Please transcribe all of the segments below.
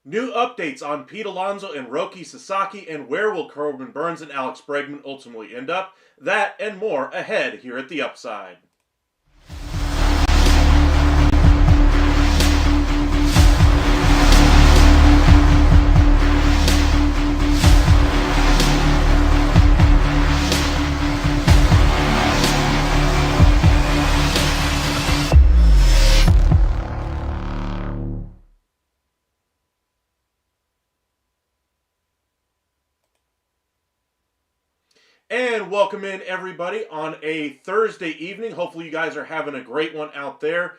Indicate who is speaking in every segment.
Speaker 1: New updates on Pete Alonso and Roki Sasaki, and where will Corbin Burnes and Alex Bregman ultimately end up? That and more ahead here at The Upside. And welcome in, everybody, on a Thursday evening. Hopefully you guys are having a great one out there.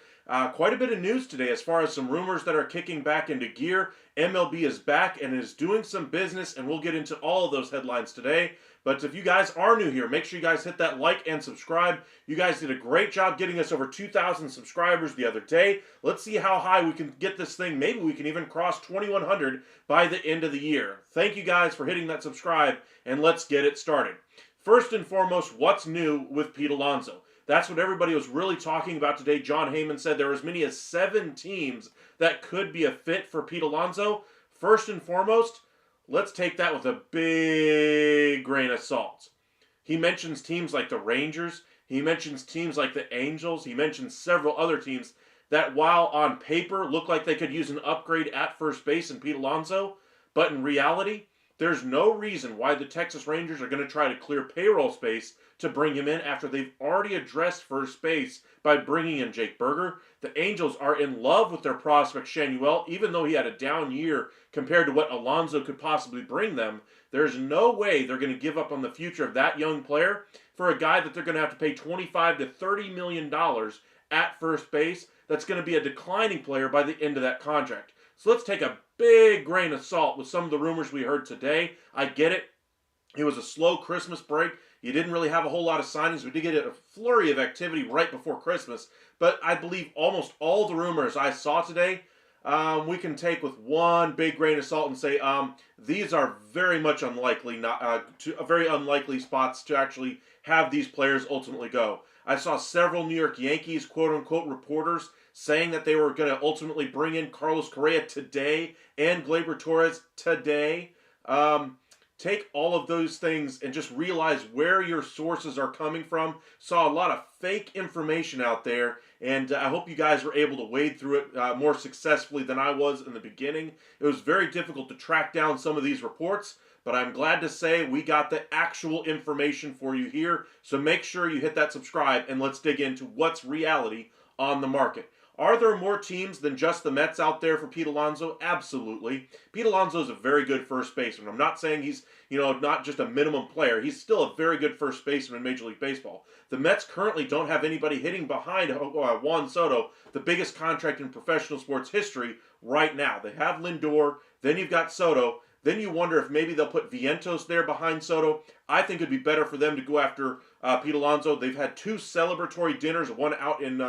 Speaker 1: Quite a bit of news today as far as some rumors that are kicking back into gear. MLB is back and is doing some business, and we'll get into all of those headlines today. But if you guys are new here, make sure you guys hit that like and subscribe. You guys did a great job getting us over 2,000 subscribers the other day. Let's see how high we can get this thing. Maybe we can even cross 2,100 by the end of the year. Thank you guys for hitting that subscribe, and let's get it started. First and foremost, what's new with Pete Alonso? That's what everybody was really talking about today. John Heyman said there are as many as 7 teams that could be a fit for Pete Alonso. First and foremost, let's take that with a big grain of salt. He mentions teams like the Rangers. He mentions teams like the Angels. He mentions several other teams that, while on paper look like they could use an upgrade at first base in Pete Alonso, but in reality, there's no reason why the Texas Rangers are going to try to clear payroll space to bring him in after they've already addressed first base by bringing in Jake Burger. The Angels are in love with their prospect Shanuel, even though he had a down year compared to what Alonso could possibly bring them. There's no way they're going to give up on the future of that young player for a guy that they're going to have to pay $25 to $30 million at first base. That's going to be a declining player by the end of that contract. So let's take a big grain of salt with some of the rumors we heard today. I get it. It was a slow Christmas break. You didn't really have a whole lot of signings. We did get a flurry of activity right before Christmas. But I believe almost all the rumors I saw today, we can take with one big grain of salt and say these are very much unlikely, very unlikely spots to actually have these players ultimately go. I saw several New York Yankees quote-unquote reporters saying that they were going to ultimately bring in Carlos Correa today and Gleyber Torres today. Take all of those things and just realize where your sources are coming from. Saw a lot of fake information out there, and I hope you guys were able to wade through it more successfully than I was in the beginning. It was very difficult to track down some of these reports, but I'm glad to say we got the actual information for you here. So make sure you hit that subscribe, and let's dig into what's reality on the market. Are there more teams than just the Mets out there for Pete Alonso? Absolutely. Pete Alonso is a very good first baseman. I'm not saying he's, not just a minimum player. He's still a very good first baseman in Major League Baseball. The Mets currently don't have anybody hitting behind Juan Soto, the biggest contract in professional sports history right now. They have Lindor, then you've got Soto. Then you wonder if maybe they'll put Vientos there behind Soto. I think it'd be better for them to go after Pete Alonso. They've had 2 celebratory dinners, one out in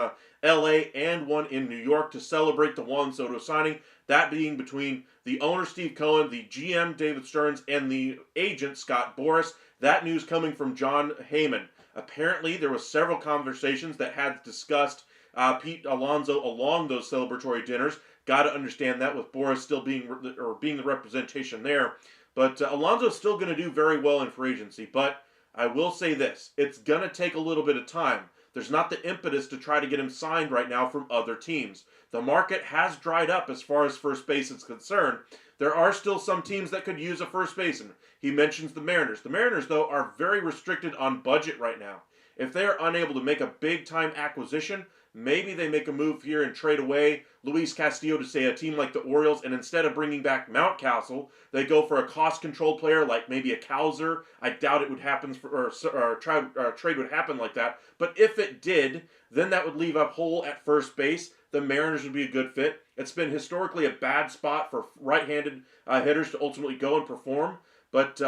Speaker 1: L.A. and one in New York to celebrate the Juan Soto signing. That being between the owner, Steve Cohen, the GM, David Stearns, and the agent, Scott Boras. That news coming from John Heyman. Apparently, there was several conversations that had discussed Pete Alonso along those celebratory dinners. Got to understand that with Boras still being the representation there. But Alonso's still going to do very well in free agency. But I will say this. It's going to take a little bit of time. There's not the impetus to try to get him signed right now from other teams. The market has dried up as far as first base is concerned. There are still some teams that could use a first baseman. He mentions the Mariners. The Mariners, though, are very restricted on budget right now. If they are unable to make a big-time acquisition, maybe they make a move here and trade away Luis Castillo to, say, a team like the Orioles, and instead of bringing back Mountcastle, they go for a cost-control player like maybe a Cowser. I doubt it would happen, trade would happen like that. But if it did, then that would leave a hole at first base. The Mariners would be a good fit. It's been historically a bad spot for right-handed hitters to ultimately go and perform. But,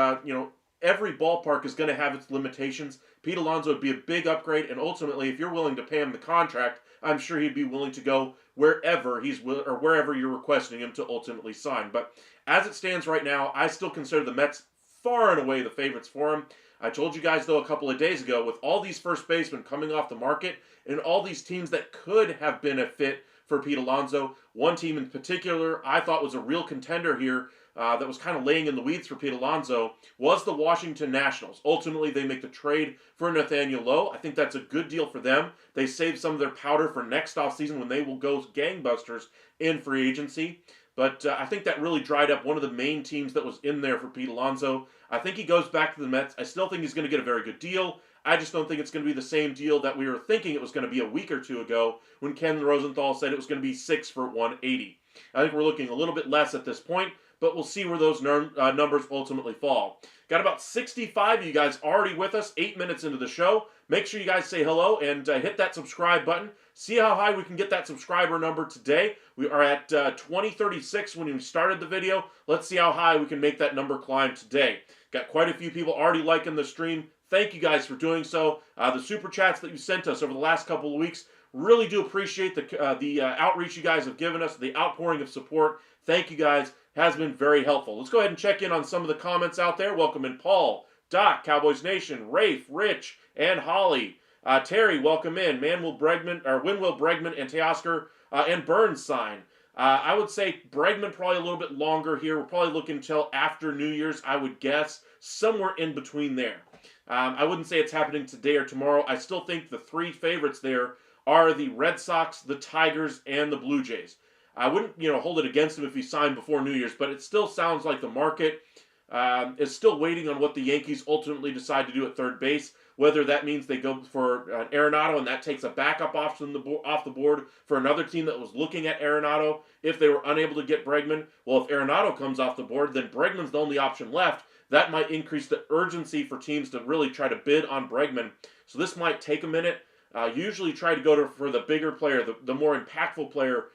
Speaker 1: every ballpark is going to have its limitations. Pete Alonso would be a big upgrade, and ultimately, if you're willing to pay him the contract, I'm sure he'd be willing to go wherever wherever you're requesting him to ultimately sign. But as it stands right now, I still consider the Mets far and away the favorites for him. I told you guys, though, a couple of days ago, with all these first basemen coming off the market and all these teams that could have been a fit for Pete Alonso, one team in particular I thought was a real contender here that was kind of laying in the weeds for Pete Alonso was the Washington Nationals. Ultimately, they make the trade for Nathaniel Lowe. I think that's a good deal for them. They save some of their powder for next offseason when they will go gangbusters in free agency. But I think that really dried up one of the main teams that was in there for Pete Alonso. I think he goes back to the Mets. I still think he's going to get a very good deal. I just don't think it's going to be the same deal that we were thinking it was going to be a week or two ago when Ken Rosenthal said it was going to be 6 for $180. I think we're looking a little bit less at this point, but we'll see where those numbers ultimately fall. Got about 65 of you guys already with us, 8 minutes into the show. Make sure you guys say hello and hit that subscribe button. See how high we can get that subscriber number today. We are at 2036 when we started the video. Let's see how high we can make that number climb today. Got quite a few people already liking the stream. Thank you guys for doing so. The super chats that you sent us over the last couple of weeks, really do appreciate the outreach you guys have given us, the outpouring of support. Thank you guys. Has been very helpful. Let's go ahead and check in on some of the comments out there. Welcome in Paul, Doc, Cowboys Nation, Rafe, Rich, and Holly. Terry, welcome in. When will Bregman and Teoscar and Burns sign? I would say Bregman probably a little bit longer here. We're probably looking until after New Year's, I would guess. Somewhere in between there. I wouldn't say it's happening today or tomorrow. I still think the 3 favorites there are the Red Sox, the Tigers, and the Blue Jays. I wouldn't, hold it against him if he signed before New Year's, but it still sounds like the market is still waiting on what the Yankees ultimately decide to do at third base. Whether that means they go for Arenado and that takes a backup option off the board for another team that was looking at Arenado if they were unable to get Bregman. Well, if Arenado comes off the board, then Bregman's the only option left. That might increase the urgency for teams to really try to bid on Bregman. So this might take a minute. Usually try to go for the bigger player, the more impactful player,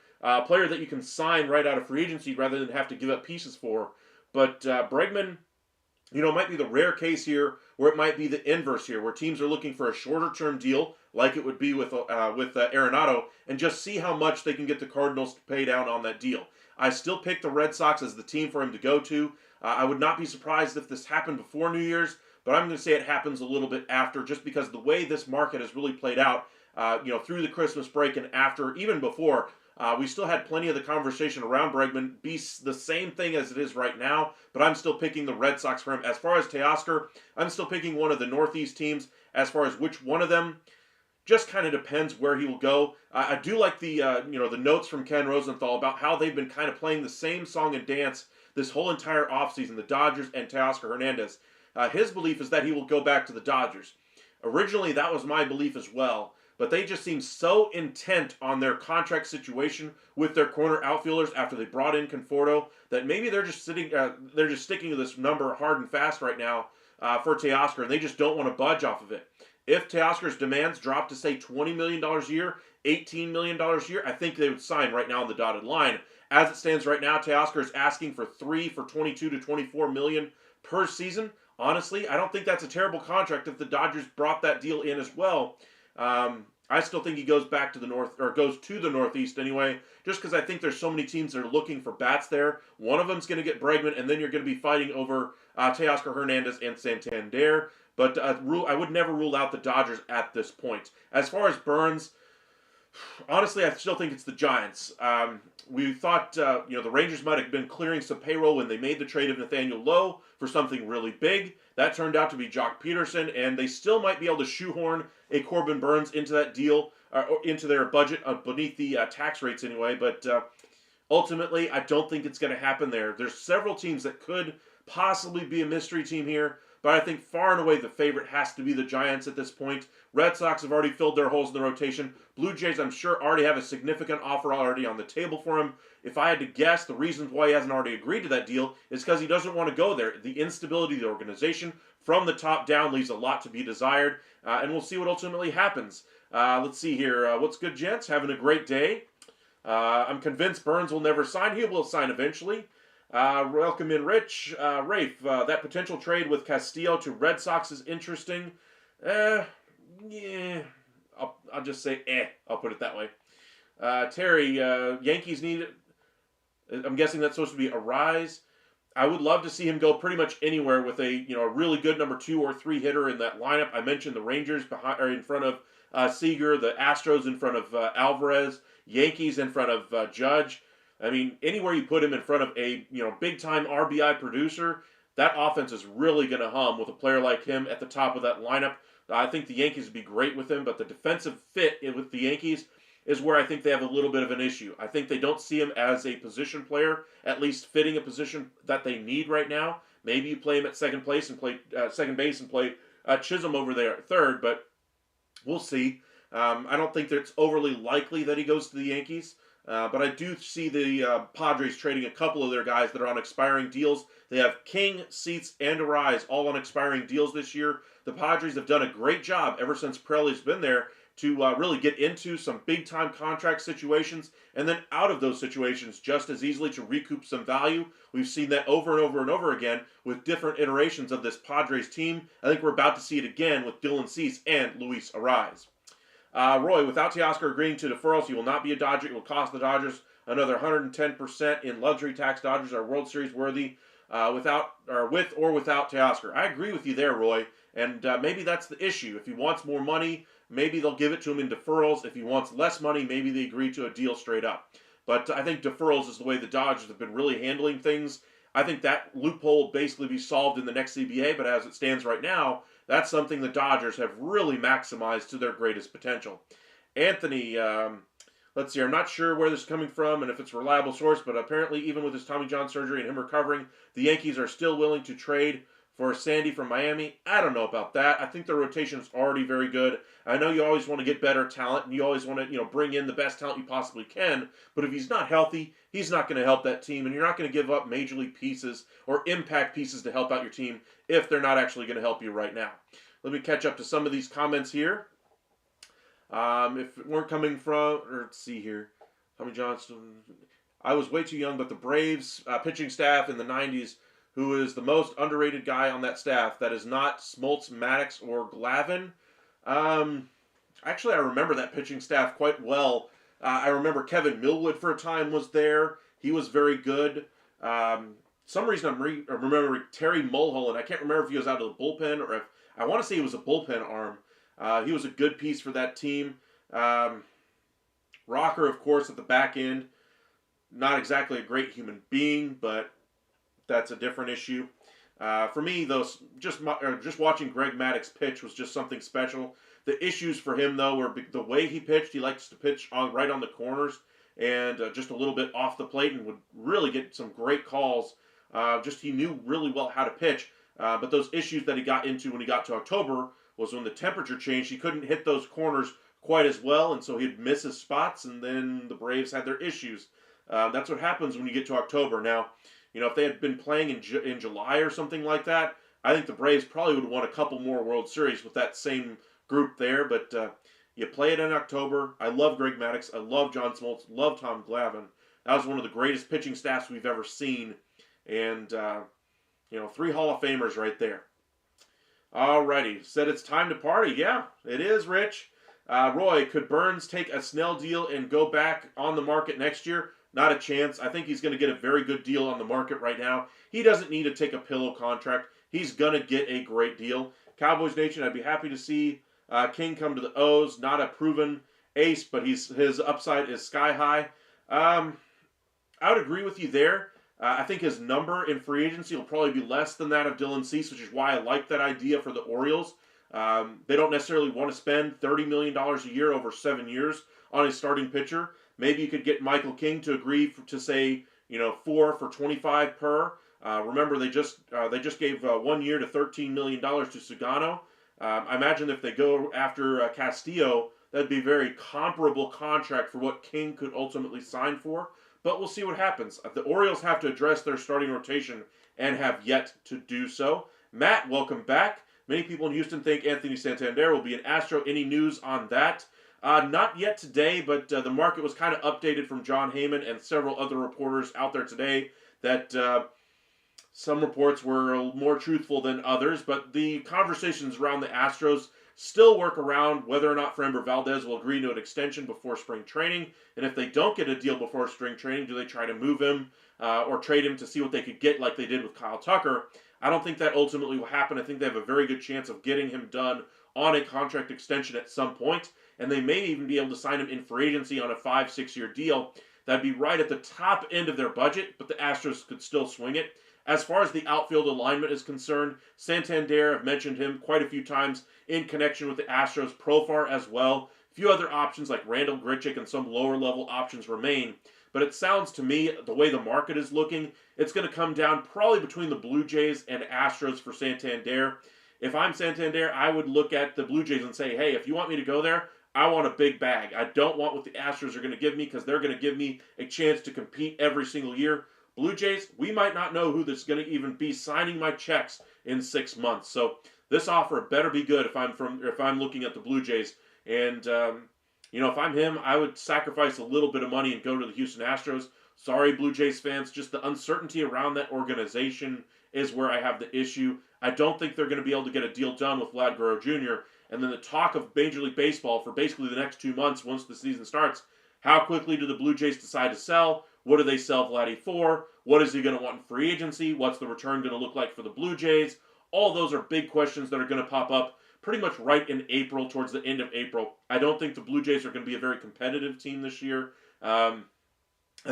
Speaker 1: player that you can sign right out of free agency rather than have to give up pieces for. But Bregman, might be the rare case here, or it might be the inverse here, where teams are looking for a shorter-term deal, like it would be with Arenado, and just see how much they can get the Cardinals to pay down on that deal. I still pick the Red Sox as the team for him to go to. I would not be surprised if this happened before New Year's, but I'm going to say it happens a little bit after, just because the way this market has really played out, through the Christmas break and after, even before. We still had plenty of the conversation around Bregman be the same thing as it is right now, but I'm still picking the Red Sox for him. As far as Teoscar, I'm still picking one of the Northeast teams. As far as which one of them, just kind of depends where he will go. I do like the the notes from Ken Rosenthal about how they've been kind of playing the same song and dance this whole entire offseason, the Dodgers and Teoscar Hernandez. His belief is that he will go back to the Dodgers. Originally, that was my belief as well. but they just seem so intent on their contract situation with their corner outfielders after they brought in Conforto that maybe they're just sticking to this number hard and fast right now for Teoscar, and they just don't want to budge off of it. If Teoscar's demands drop to say $20 million a year, $18 million a year, I think they would sign right now on the dotted line. As it stands right now, Teoscar is asking for 22 to 24 million per season. Honestly, I don't think that's a terrible contract if the Dodgers brought that deal in as well. I still think he goes back to the north, or goes to the Northeast anyway, just because I think there's so many teams that are looking for bats there. One of them's going to get Bregman, and then you're going to be fighting over Teoscar Hernandez and Santander. But I would never rule out the Dodgers at this point. As far as Burns, honestly, I still think it's the Giants. We thought the Rangers might have been clearing some payroll when they made the trade of Nathaniel Lowe for something really big. That turned out to be Jock Peterson, and they still might be able to shoehorn a Corbin Burns into that deal, or into their budget beneath the tax rates anyway. But ultimately, I don't think it's going to happen there. There's several teams that could possibly be a mystery team here, but I think far and away the favorite has to be the Giants at this point. Red Sox have already filled their holes in the rotation. Blue Jays, I'm sure, already have a significant offer already on the table for him. If I had to guess, the reasons why he hasn't already agreed to that deal is because he doesn't want to go there. The instability of the organization from the top down leaves a lot to be desired, and we'll see what ultimately happens. Let's see here. What's good, gents? Having a great day. I'm convinced Burns will never sign. He will sign eventually. Welcome in, Rich. Rafe, that potential trade with Castillo to Red Sox is interesting. Yeah, I'll just say I'll put it that way. Terry, Yankees need, I'm guessing that's supposed to be Arraez. I would love to see him go pretty much anywhere with a really good number 2 or 3 hitter in that lineup. I mentioned the Rangers in front of Seager, the Astros in front of Alvarez, Yankees in front of Judge. I mean, anywhere you put him in front of a big time RBI producer, that offense is really going to hum with a player like him at the top of that lineup. I think the Yankees would be great with him, but the defensive fit with the Yankees is where I think they have a little bit of an issue. I think they don't see him as a position player, at least fitting a position that they need right now. Maybe you play him at second base and play Chisholm over there at third, but we'll see. I don't think that it's overly likely that he goes to the Yankees, but I do see the Padres trading a couple of their guys that are on expiring deals. They have King, Seats, and Arraez all on expiring deals this year. The Padres have done a great job ever since Pirelli's been there to really get into some big-time contract situations and then out of those situations just as easily to recoup some value. We've seen that over and over and over again with different iterations of this Padres team. I think we're about to see it again with Dylan Cease and Luis Arraez. Roy, without Teoscar agreeing to deferrals, he will not be a Dodger. It will cost the Dodgers another 110% in luxury tax. Dodgers are World Series worthy with or without Teoscar. I agree with you there, Roy. And maybe that's the issue. If he wants more money, maybe they'll give it to him in deferrals. If he wants less money, maybe they agree to a deal straight up. But I think deferrals is the way the Dodgers have been really handling things. I think that loophole will basically be solved in the next CBA, but as it stands right now, that's something the Dodgers have really maximized to their greatest potential. Anthony, let's see, I'm not sure where this is coming from and if it's a reliable source, but apparently even with his Tommy John surgery and him recovering, the Yankees are still willing to trade for Sandy from Miami. I don't know about that. I think their rotation is already very good. I know you always want to get better talent, and you always want to, bring in the best talent you possibly can. But if he's not healthy, he's not going to help that team, and you're not going to give up major league pieces or impact pieces to help out your team if they're not actually going to help you right now. Let me catch up to some of these comments here. If it weren't coming from, let's see here, Tommy Johnson. I was way too young, but the Braves pitching staff in the 90s. Who is the most underrated guy on that staff that is not Smoltz, Maddox, or Glavine. Actually, I remember that pitching staff quite well. I remember Kevin Millwood for a time was there. He was very good. Some reason I'm remembering Terry Mulholland. I can't remember if he was out of the bullpen or if I want to say he was a bullpen arm. He was a good piece for that team. Rocker, of course, at the back end. Not exactly a great human being, but that's a different issue. For me, though, just watching Greg Maddux pitch was just something special. The issues for him, though, were the way he pitched. He likes to pitch right on the corners and just a little bit off the plate and would really get some great calls. He knew really well how to pitch. But those issues that he got into when he got to October was when the temperature changed. He couldn't hit those corners quite as well, and so he'd miss his spots, and then the Braves had their issues. That's what happens when you get to October. Now, if they had been playing in July or something like that, I think the Braves probably would have won a couple more World Series with that same group there, but you play it in October. I love Greg Maddux. I love John Smoltz. Love Tom Glavine. That was one of the greatest pitching staffs we've ever seen. And, 3 Hall of Famers right there. Alrighty. Said it's time to party. Yeah, it is, Rich. Roy, could Burns take a Snell deal and go back on the market next year? Not a chance. I think he's going to get a very good deal on the market right now. He doesn't need to take a pillow contract. He's going to get a great deal. Cowboys Nation, I'd be happy to see King come to the O's. Not a proven ace, but his upside is sky high. I would agree with you there. I think his number in free agency will probably be less than that of Dylan Cease, which is why I like that idea for the Orioles. They don't necessarily want to spend $30 million a year over 7 years on a starting pitcher. Maybe you could get Michael King to agree to say, 4 for 25 per. Remember, they just gave 1 year to $13 million to Sugano. I imagine if they go after Castillo, that'd be a very comparable contract for what King could ultimately sign for. But we'll see what happens. The Orioles have to address their starting rotation and have yet to do so. Matt, welcome back. Many people in Houston think Anthony Santander will be an Astro. Any news on that? Not yet today, but the market was kind of updated from John Heyman and several other reporters out there today that some reports were more truthful than others. But the conversations around the Astros still work around whether or not Framber Valdez will agree to an extension before spring training. And if they don't get a deal before spring training, do they try to move him or trade him to see what they could get like they did with Kyle Tucker? I don't think that ultimately will happen. I think they have a very good chance of getting him done on a contract extension at some point. And they may even be able to sign him in free agency on a 5-6 year deal. That'd be right at the top end of their budget, but the Astros could still swing it. As far as the outfield alignment is concerned, Santander, I've mentioned him quite a few times in connection with the Astros. Profar as well. A few other options like Randall Grichuk and some lower level options remain. But it sounds to me, the way the market is looking, it's going to come down probably between the Blue Jays and Astros for Santander. If I'm Santander, I would look at the Blue Jays and say, hey, if you want me to go there, I want a big bag. I don't want what the Astros are going to give me because they're going to give me a chance to compete every single year. Blue Jays, we might not know who that's going to even be signing my checks in 6 months. So this offer better be good if I'm looking at the Blue Jays. And if I'm him, I would sacrifice a little bit of money and go to the Houston Astros. Sorry, Blue Jays fans, just the uncertainty around that organization is where I have the issue. I don't think they're going to be able to get a deal done with Vlad Guerrero Jr. And then the talk of Major League Baseball for basically the next 2 months once the season starts. How quickly do the Blue Jays decide to sell? What do they sell Vladdy for? What is he going to want in free agency? What's the return going to look like for the Blue Jays? All those are big questions that are going to pop up pretty much right in April, towards the end of April. I don't think the Blue Jays are going to be a very competitive team this year. I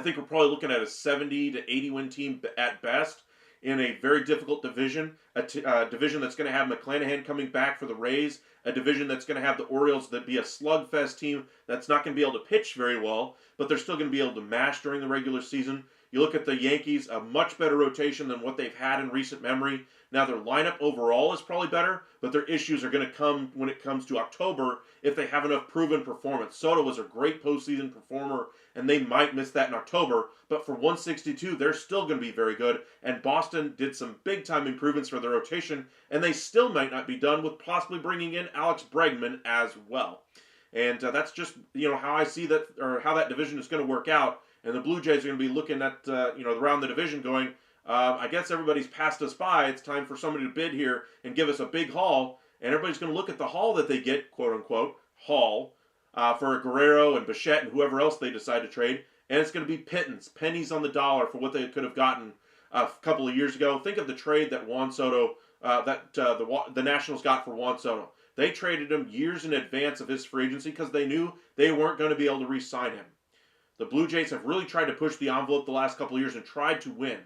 Speaker 1: think we're probably looking at a 70 to 80 win team at best in a very difficult division, a division that's going to have McClanahan coming back for the Rays, a division that's going to have the Orioles that be a slugfest team that's not going to be able to pitch very well, but they're still going to be able to mash during the regular season. You look at the Yankees, a much better rotation than what they've had in recent memory. Now, their lineup overall is probably better, but their issues are going to come when it comes to October if they have enough proven performance. Soto was a great postseason performer, and they might miss that in October, but for 162, they're still going to be very good, and Boston did some big-time improvements for their rotation, and they still might not be done with possibly bringing in Alex Bregman as well. And that's just, how I see that, or how that division is going to work out. And the Blue Jays are going to be looking at, around the division going, I guess everybody's passed us by. It's time for somebody to bid here and give us a big haul. And everybody's going to look at the haul that they get, quote-unquote, haul, for Guerrero and Bichette and whoever else they decide to trade. And it's going to be pittance, pennies on the dollar for what they could have gotten a couple of years ago. Think of the trade that Juan Soto, the Nationals got for Juan Soto. They traded him years in advance of his free agency because they knew they weren't going to be able to re-sign him. The Blue Jays have really tried to push the envelope the last couple of years and tried to win.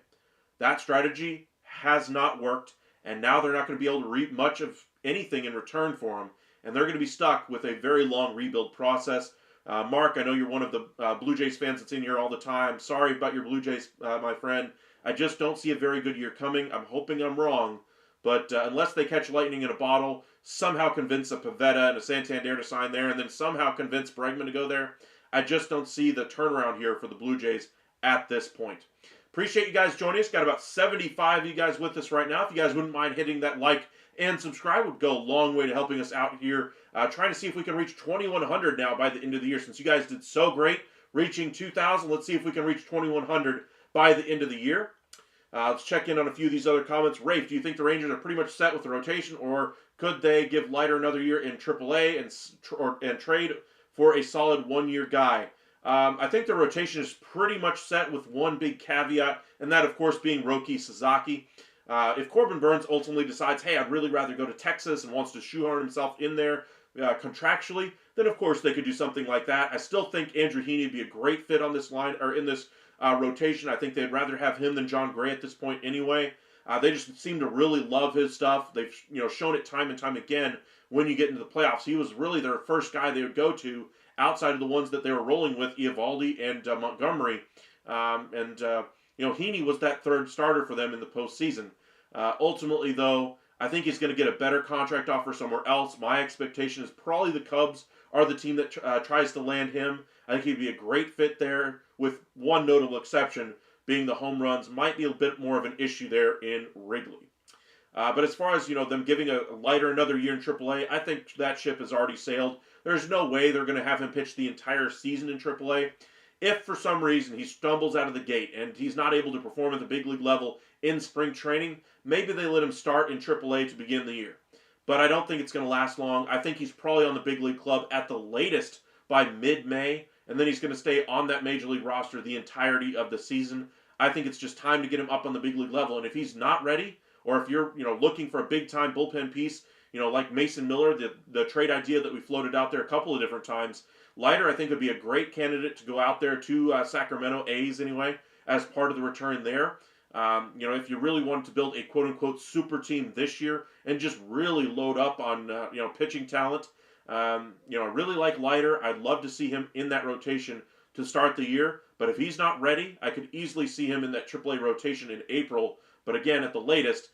Speaker 1: That strategy has not worked, and now they're not going to be able to reap much of anything in return for them, and they're going to be stuck with a very long rebuild process. Mark, I know you're one of the Blue Jays fans that's in here all the time. Sorry about your Blue Jays, my friend. I just don't see a very good year coming. I'm hoping I'm wrong, But unless they catch lightning in a bottle, somehow convince a Pivetta and a Santander to sign there, and then somehow convince Bregman to go there, I just don't see the turnaround here for the Blue Jays at this point. Appreciate you guys joining us. Got about 75 of you guys with us right now. If you guys wouldn't mind hitting that like and subscribe, would go a long way to helping us out here. Trying to see if we can reach 2,100 now by the end of the year. Since you guys did so great reaching 2,000, let's see if we can reach 2,100 by the end of the year. Let's check in on a few of these other comments. Rafe, do you think the Rangers are pretty much set with the rotation, or could they give Leiter another year in AAA and trade for a solid one-year guy? I think the rotation is pretty much set with one big caveat, and that, of course, being Roki Sasaki. If Corbin Burns ultimately decides, hey, I'd really rather go to Texas and wants to shoehorn himself in there contractually, then of course they could do something like that. I still think Andrew Heaney would be a great fit on this line or in this rotation. I think they'd rather have him than John Gray at this point anyway. They just seem to really love his stuff. They've shown it time and time again when you get into the playoffs. He was really their first guy they would go to outside of the ones that they were rolling with, Eovaldi and Montgomery. Heaney was that third starter for them in the postseason. Ultimately, though, I think he's going to get a better contract offer somewhere else. My expectation is probably the Cubs are the team that tries to land him. I think he'd be a great fit there, with one notable exception being the home runs might be a bit more of an issue there in Wrigley. But as far as them giving a Leiter another year in AAA, I think that ship has already sailed. There's no way they're going to have him pitch the entire season in AAA. If for some reason he stumbles out of the gate and he's not able to perform at the big league level in spring training, maybe they let him start in AAA to begin the year. But I don't think it's going to last long. I think he's probably on the big league club at the latest by mid-May, and then he's going to stay on that major league roster the entirety of the season. I think it's just time to get him up on the big league level, and if he's not ready, or if you're looking for a big-time bullpen piece, like Mason Miller, the trade idea that we floated out there a couple of different times, Leiter, I think, would be a great candidate to go out there to Sacramento A's anyway, as part of the return there. If you really wanted to build a quote-unquote super team this year and just really load up on, pitching talent, I really like Leiter. I'd love to see him in that rotation to start the year. But if he's not ready, I could easily see him in that AAA rotation in April. But again, at the latest,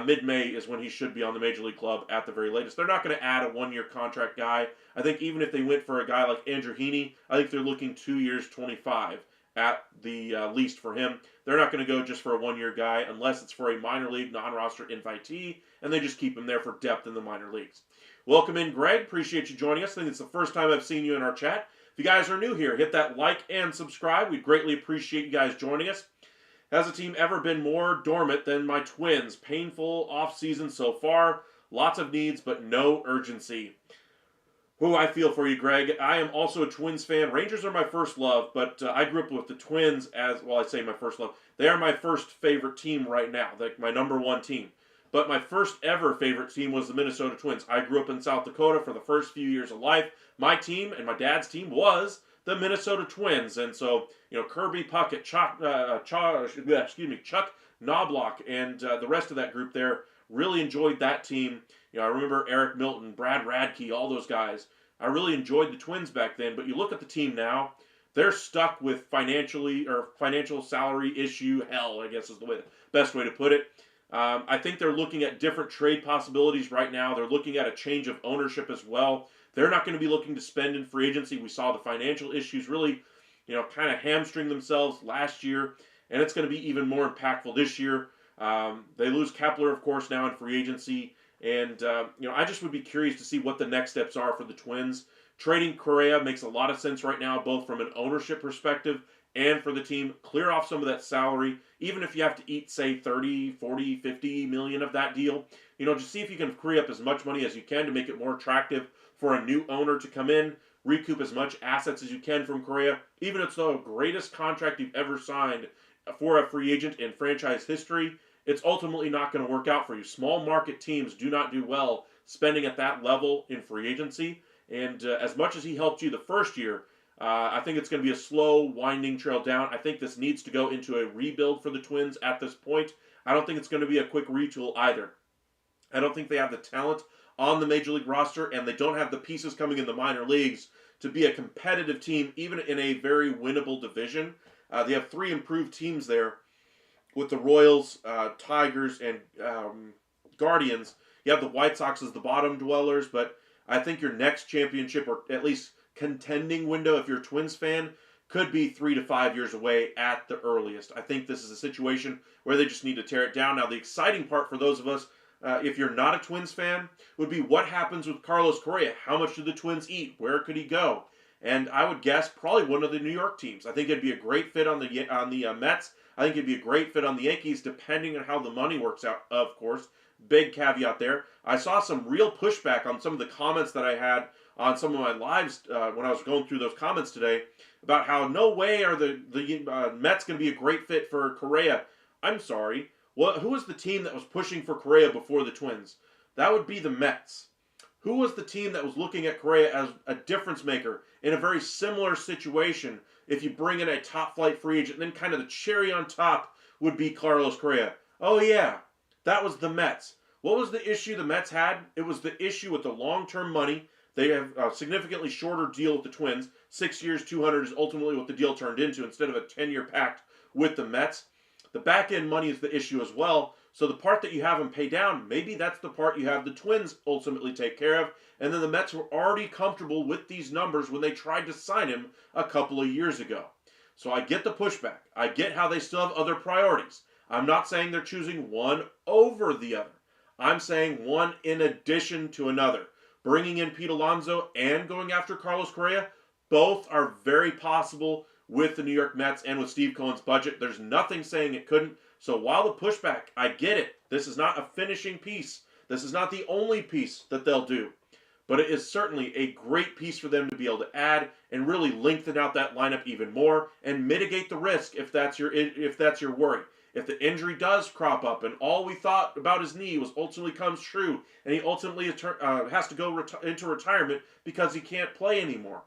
Speaker 1: mid-May is when he should be on the Major League club at the very latest. They're not going to add a one-year contract guy. I think even if they went for a guy like Andrew Heaney, I think they're looking 2 years, 25 at the least for him. They're not going to go just for a one-year guy unless it's for a minor league non-roster invitee, and they just keep him there for depth in the minor leagues. Welcome in, Greg. Appreciate you joining us. I think it's the first time I've seen you in our chat. If you guys are new here, hit that like and subscribe. We'd greatly appreciate you guys joining us. Has a team ever been more dormant than my Twins? Painful offseason so far. Lots of needs, but no urgency. I feel for you, Greg. I am also a Twins fan. Rangers are my first love, but I grew up with the Twins as, well, I say my first love. They are my first favorite team right now, my number one team. But my first ever favorite team was the Minnesota Twins. I grew up in South Dakota for the first few years of life. My team and my dad's team was the Minnesota Twins. And so, Kirby Puckett, Chuck Knobloch, and the rest of that group there really enjoyed that team. I remember Eric Milton, Brad Radke, all those guys. I really enjoyed the Twins back then. But you look at the team now, they're stuck with financial salary issue hell, I guess is the best way to put it. I think they're looking at different trade possibilities right now. They're looking at a change of ownership as well. They're not going to be looking to spend in free agency. We saw the financial issues really, kind of hamstring themselves last year, and it's going to be even more impactful this year. They lose Kepler, of course, now in free agency, and I just would be curious to see what the next steps are for the Twins. Trading Correa makes a lot of sense right now, both from an ownership perspective and for the team. Clear off some of that salary, even if you have to eat, say, 30, 40, 50 million of that deal. Just see if you can free up as much money as you can to make it more attractive for a new owner to come in, recoup as much assets as you can from Correa. Even if it's the greatest contract you've ever signed for a free agent in franchise history, it's ultimately not going to work out for you. Small market teams do not do well spending at that level in free agency. And as much as he helped you the first year, I think it's going to be a slow, winding trail down. I think this needs to go into a rebuild for the Twins at this point. I don't think it's going to be a quick retool either. I don't think they have the talent on the Major League roster, and they don't have the pieces coming in the minor leagues to be a competitive team, even in a very winnable division. They have three improved teams there with the Royals, Tigers, and Guardians. You have the White Sox as the bottom dwellers, but I think your next championship, or at least contending window, if you're a Twins fan, could be 3 to 5 years away at the earliest. I think this is a situation where they just need to tear it down. Now, the exciting part for those of us, if you're not a Twins fan, would be what happens with Carlos Correa. How much do the Twins eat? Where could he go? And I would guess probably one of the New York teams. I think it'd be a great fit on the Mets. I think it'd be a great fit on the Yankees, depending on how the money works out, of course. Big caveat there. I saw some real pushback on some of the comments that I had on some of my lives when I was going through those comments today about how no way are the Mets going to be a great fit for Correa. I'm sorry. Who was the team that was pushing for Correa before the Twins? That would be the Mets. Who was the team that was looking at Correa as a difference maker in a very similar situation if you bring in a top flight free agent? And then kind of the cherry on top would be Carlos Correa. Oh yeah, that was the Mets. What was the issue the Mets had? It was the issue with the long-term money. They have a significantly shorter deal with the Twins. 6 years, 200 is ultimately what the deal turned into instead of a 10-year pact with the Mets. The back-end money is the issue as well. So the part that you have them pay down, maybe that's the part you have the Twins ultimately take care of. And then the Mets were already comfortable with these numbers when they tried to sign him a couple of years ago. So I get the pushback. I get how they still have other priorities. I'm not saying they're choosing one over the other. I'm saying one in addition to another. Bringing in Pete Alonso and going after Carlos Correa, both are very possible with the New York Mets and with Steve Cohen's budget. There's nothing saying it couldn't. So while the pushback, I get it. This is not a finishing piece. This is not the only piece that they'll do. But it is certainly a great piece for them to be able to add and really lengthen out that lineup even more and mitigate the risk if that's your worry. If the injury does crop up and all we thought about his knee was ultimately comes true and he ultimately has to go into retirement because he can't play anymore.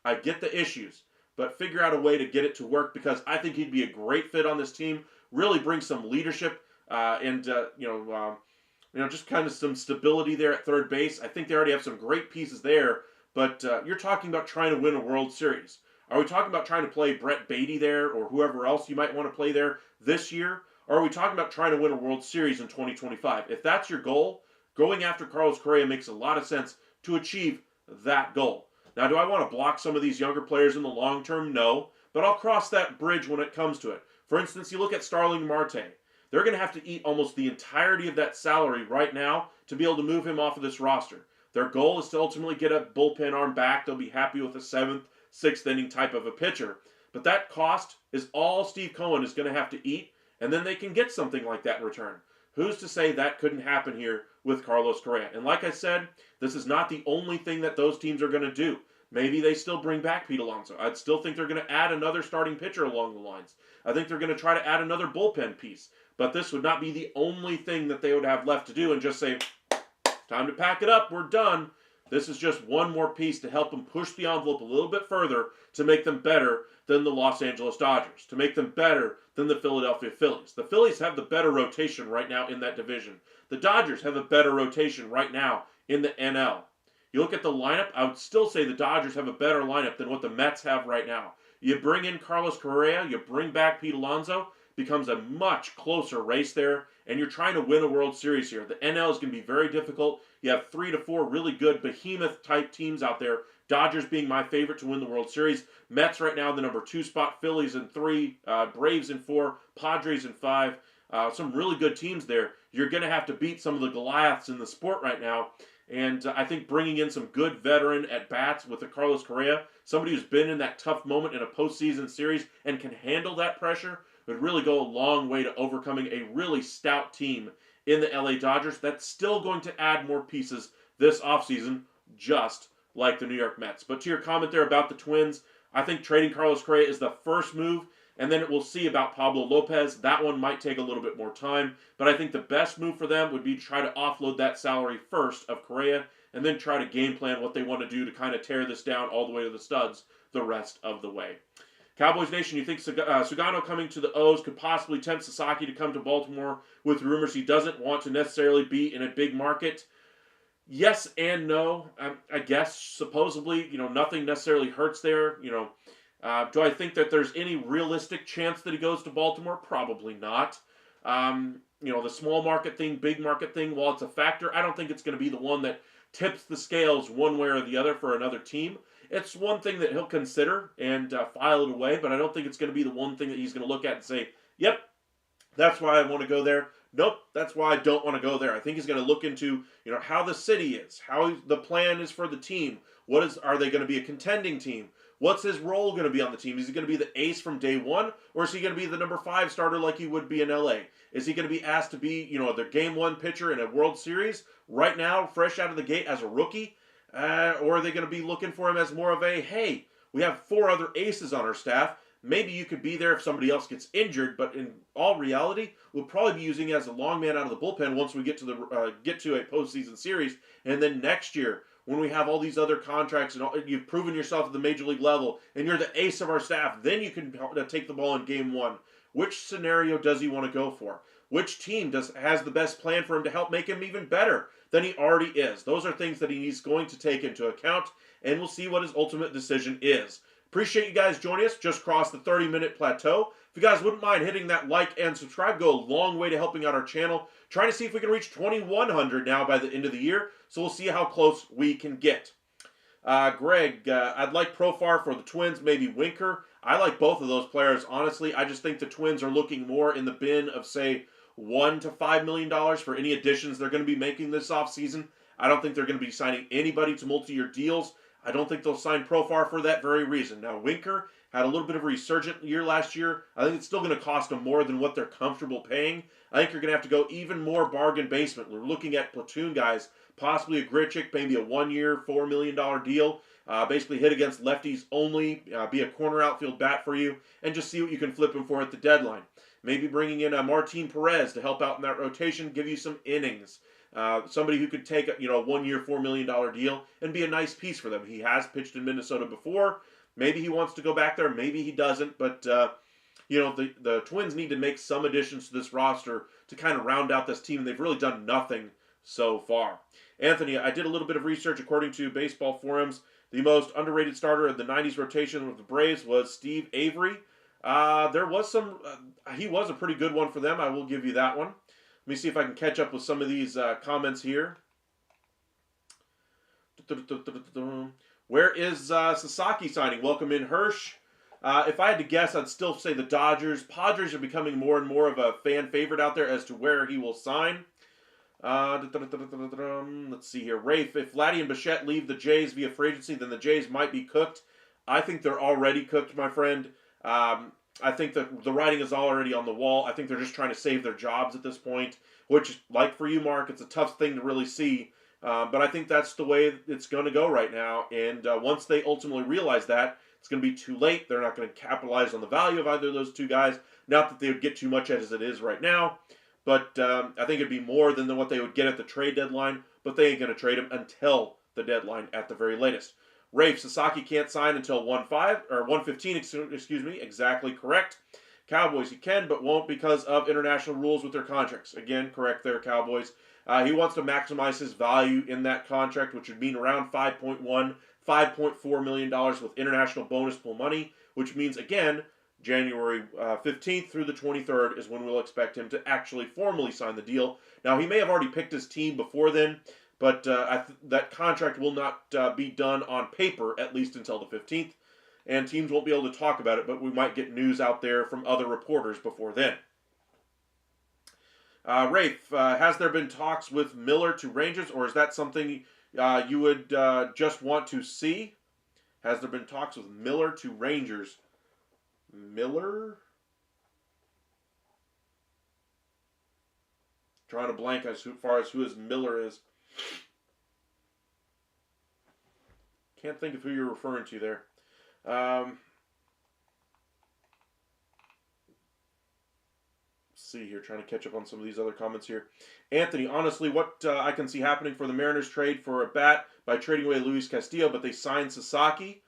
Speaker 1: I get the issues, but figure out a way to get it to work because I think he'd be a great fit on this team, really bring some leadership and just kind of some stability there at third base. I think they already have some great pieces there, but you're talking about trying to win a World Series. Are we talking about trying to play Brett Beatty there or whoever else you might want to play there this year? Or are we talking about trying to win a World Series in 2025? If that's your goal, going after Carlos Correa makes a lot of sense to achieve that goal. Now, do I want to block some of these younger players in the long term? No, but I'll cross that bridge when it comes to it. For instance, you look at Starling Marte. They're going to have to eat almost the entirety of that salary right now to be able to move him off of this roster. Their goal is to ultimately get a bullpen arm back. They'll be happy with a 7th, 6th inning type of a pitcher. But that cost is all Steve Cohen is going to have to eat, and then they can get something like that in return. Who's to say that couldn't happen here with Carlos Correa? And like I said, this is not the only thing that those teams are going to do. Maybe they still bring back Pete Alonso. I'd still think they're going to add another starting pitcher along the lines. I think they're going to try to add another bullpen piece. But this would not be the only thing that they would have left to do and just say, time to pack it up, we're done. This is just one more piece to help them push the envelope a little bit further to make them better than the Los Angeles Dodgers, to make them better than the Philadelphia Phillies. The Phillies have the better rotation right now in that division. The Dodgers have a better rotation right now in the NL. You look at the lineup, I would still say the Dodgers have a better lineup than what the Mets have right now. You bring in Carlos Correa, you bring back Pete Alonso, becomes a much closer race there, and you're trying to win a World Series here. The NL is going to be very difficult. You have 3 to 4 really good behemoth-type teams out there, Dodgers being my favorite to win the World Series. Mets right now, the number 2 spot, Phillies in 3, Braves in 4, Padres in 5. Some really good teams there. You're going to have to beat some of the Goliaths in the sport right now. And I think bringing in some good veteran at-bats with a Carlos Correa, somebody who's been in that tough moment in a postseason series and can handle that pressure, would really go a long way to overcoming a really stout team in the LA Dodgers that's still going to add more pieces this offseason, just like the New York Mets. But to your comment there about the Twins, I think trading Carlos Correa is the first move, and then we'll see about Pablo Lopez. That one might take a little bit more time, but I think the best move for them would be to try to offload that salary first of Correa, and then try to game plan what they want to do to kind of tear this down all the way to the studs the rest of the way. Cowboys Nation, you think Sugano coming to the O's could possibly tempt Sasaki to come to Baltimore with rumors he doesn't want to necessarily be in a big market? Yes and no. I guess supposedly, nothing necessarily hurts there. Do I think that there's any realistic chance that he goes to Baltimore? Probably not. The small market thing, big market thing, while it's a factor, I don't think it's going to be the one that tips the scales one way or the other for another team. It's one thing that he'll consider and file it away, but I don't think it's going to be the one thing that he's going to look at and say, yep, that's why I want to go there. Nope, that's why I don't want to go there. I think he's going to look into, how the city is, how the plan is for the team. Are they going to be a contending team? What's his role going to be on the team? Is he going to be the ace from day one, or is he going to be the number 5 starter like he would be in LA? Is he going to be asked to be, the game 1 pitcher in a World Series right now, fresh out of the gate as a rookie? Or are they going to be looking for him as more of a, hey, we have 4 other aces on our staff. Maybe you could be there if somebody else gets injured, but in all reality, we'll probably be using you as a long man out of the bullpen once we get to a postseason series, and then next year when we have all these other contracts and you've proven yourself at the major league level, and you're the ace of our staff, then you can take the ball in game 1. Which scenario does he want to go for? Which team has the best plan for him to help make him even better than he already is? Those are things that he's going to take into account, and we'll see what his ultimate decision is. Appreciate you guys joining us. Just crossed the 30-minute plateau. If you guys wouldn't mind hitting that like and subscribe, go a long way to helping out our channel. Trying to see if we can reach 2,100 now by the end of the year, so we'll see how close we can get. Greg, I'd like Profar for the Twins, maybe Winker. I like both of those players, honestly. I just think the Twins are looking more in the bin of, say, $1 to $5 million for any additions they're going to be making this offseason. I don't think they're going to be signing anybody to multi-year deals. I don't think they'll sign Profar for that very reason. Now, Winker had a little bit of a resurgent year last year. I think it's still going to cost them more than what they're comfortable paying. I think you're going to have to go even more bargain basement. We're looking at platoon guys, possibly a Grichuk, maybe a 1-year, $4 million deal. Basically hit against lefties only, be a corner outfield bat for you, and just see what you can flip him for at the deadline. Maybe bringing in Martin Perez to help out in that rotation, give you some innings. Somebody who could take a 1-year, $4 million deal and be a nice piece for them. He has pitched in Minnesota before. Maybe he wants to go back there. Maybe he doesn't. But, the Twins need to make some additions to this roster to kind of round out this team. They've really done nothing so far. Anthony, I did a little bit of research according to baseball forums. The most underrated starter of the 90s rotation with the Braves was Steve Avery. There was he was a pretty good one for them. I will give you that one. Let me see if I can catch up with some of these comments here. Where is Sasaki signing? Welcome in, Hirsch. If I had to guess, I'd still say the Dodgers. Padres are becoming more and more of a fan favorite out there as to where he will sign. Let's see here. Rafe, if Vladdy and Bichette leave the Jays via free agency, then the Jays might be cooked. I think they're already cooked, my friend. I think that the writing is already on the wall. I think they're just trying to save their jobs at this point, which, like for you, Mark, it's a tough thing to really see. But I think that's the way it's going to go right now. And once they ultimately realize that, it's going to be too late. They're not going to capitalize on the value of either of those two guys. Not that they would get too much as it is right now. But I think it'd be more than what they would get at the trade deadline. But they ain't going to trade him until the deadline at the very latest. Rafe, Sasaki can't sign until 1/15, excuse me, exactly correct. Cowboys, he can but won't because of international rules with their contracts. Again, correct there, Cowboys. He wants to maximize his value in that contract, which would mean around $5.1, $5.4 million with international bonus pool money, which means, again, January 15th through the 23rd is when we'll expect him to actually formally sign the deal. Now, he may have already picked his team before then, but that contract will not be done on paper, at least until the 15th, and teams won't be able to talk about it, but we might get news out there from other reporters before then. Rafe, has there been talks with Miller to Rangers, or is that something you would just want to see? Has there been talks with Miller to Rangers? Miller? Trying to blank as far as who his Miller is. Can't think of who you're referring to there. Let's see here, trying to catch up on some of these other comments here. Anthony, honestly, what I can see happening for the Mariners trade for a bat by trading away Luis Castillo, but they signed Sasaki.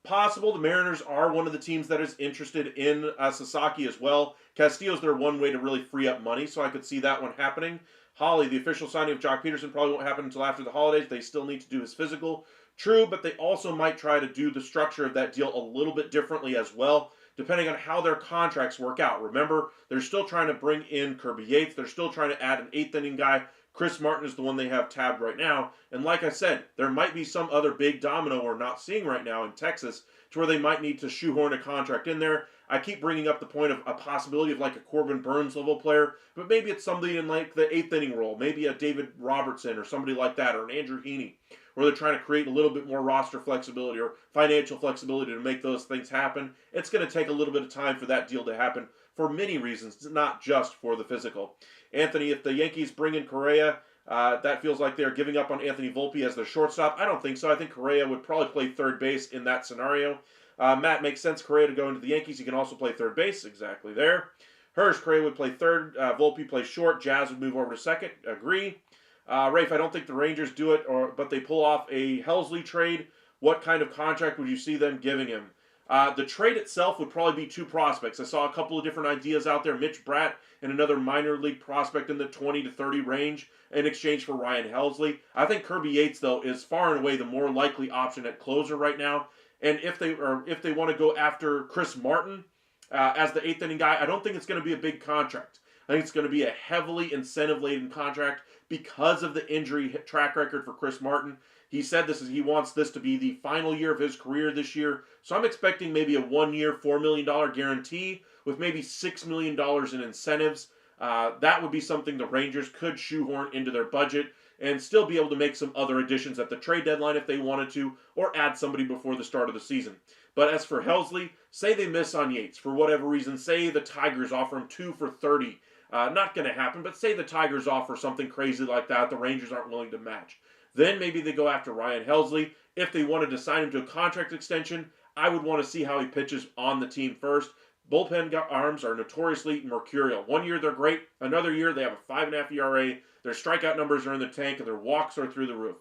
Speaker 1: Possible. The Mariners are one of the teams that is interested in Sasaki as well. Castillo's their one way to really free up money, so I could see that one happening. Holly, the official signing of Jock Peterson probably won't happen until after the holidays. They still need to do his physical. True, but they also might try to do the structure of that deal a little bit differently as well depending on how their contracts work out. Remember, they're still trying to bring in Kirby Yates. They're still trying to add an 8th inning guy. Chris Martin is the one they have tabbed right now. And like I said, there might be some other big domino we're not seeing right now in Texas to where they might need to shoehorn a contract in there. I keep bringing up the point of a possibility of like a Corbin Burns level player, but maybe it's somebody in like the 8th inning role, maybe a David Robertson or somebody like that, or an Andrew Heaney, where they're trying to create a little bit more roster flexibility or financial flexibility to make those things happen. It's going to take a little bit of time for that deal to happen for many reasons, not just for the physical. Anthony, if the Yankees bring in Correa, that feels like they're giving up on Anthony Volpe as their shortstop. I don't think so. I think Correa would probably play third base in that scenario. Matt, makes sense. Correa to go into the Yankees. He can also play third base. Exactly there. Hirsch, Correa would play third. Volpe plays short. Jazz would move over to second. Agree. Rafe, I don't think the Rangers do it, but they pull off a Helsley trade. What kind of contract would you see them giving him? The trade itself would probably be 2 prospects. I saw a couple of different ideas out there. Mitch Bratt and another minor league prospect in the 20 to 30 range in exchange for Ryan Helsley. I think Kirby Yates, though, is far and away the more likely option at closer right now. And if they want to go after Chris Martin as the 8th inning guy, I don't think it's going to be a big contract. I think it's going to be a heavily incentive-laden contract because of the injury track record for Chris Martin. He said he wants this to be the final year of his career this year. So I'm expecting maybe a 1-year, $4 million guarantee with maybe $6 million in incentives. That would be something the Rangers could shoehorn into their budget and still be able to make some other additions at the trade deadline if they wanted to, or add somebody before the start of the season. But as for Helsley, say they miss on Yates for whatever reason. Say the Tigers offer him 2 for $30. Not going to happen, but say the Tigers offer something crazy like that the Rangers aren't willing to match. Then maybe they go after Ryan Helsley. If they wanted to sign him to a contract extension, I would want to see how he pitches on the team first. Bullpen arms are notoriously mercurial. 1 year they're great. Another year they have a 5.5 ERA. Their strikeout numbers are in the tank and their walks are through the roof.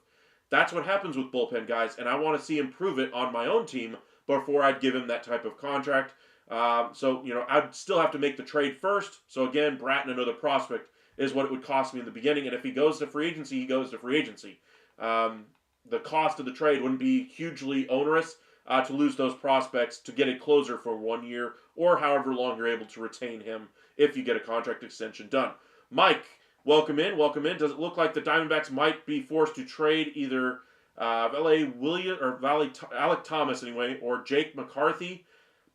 Speaker 1: That's what happens with bullpen guys, and I want to see him prove it on my own team before I'd give him that type of contract. I'd still have to make the trade first. So again, Bratt and another prospect is what it would cost me in the beginning. And if he goes to free agency, he goes to free agency. The cost of the trade wouldn't be hugely onerous to lose those prospects to get a closer for 1 year or however long you're able to retain him if you get a contract extension done. Mike, welcome in. Does it look like the Diamondbacks might be forced to trade either Alec Thomas anyway, or Jake McCarthy?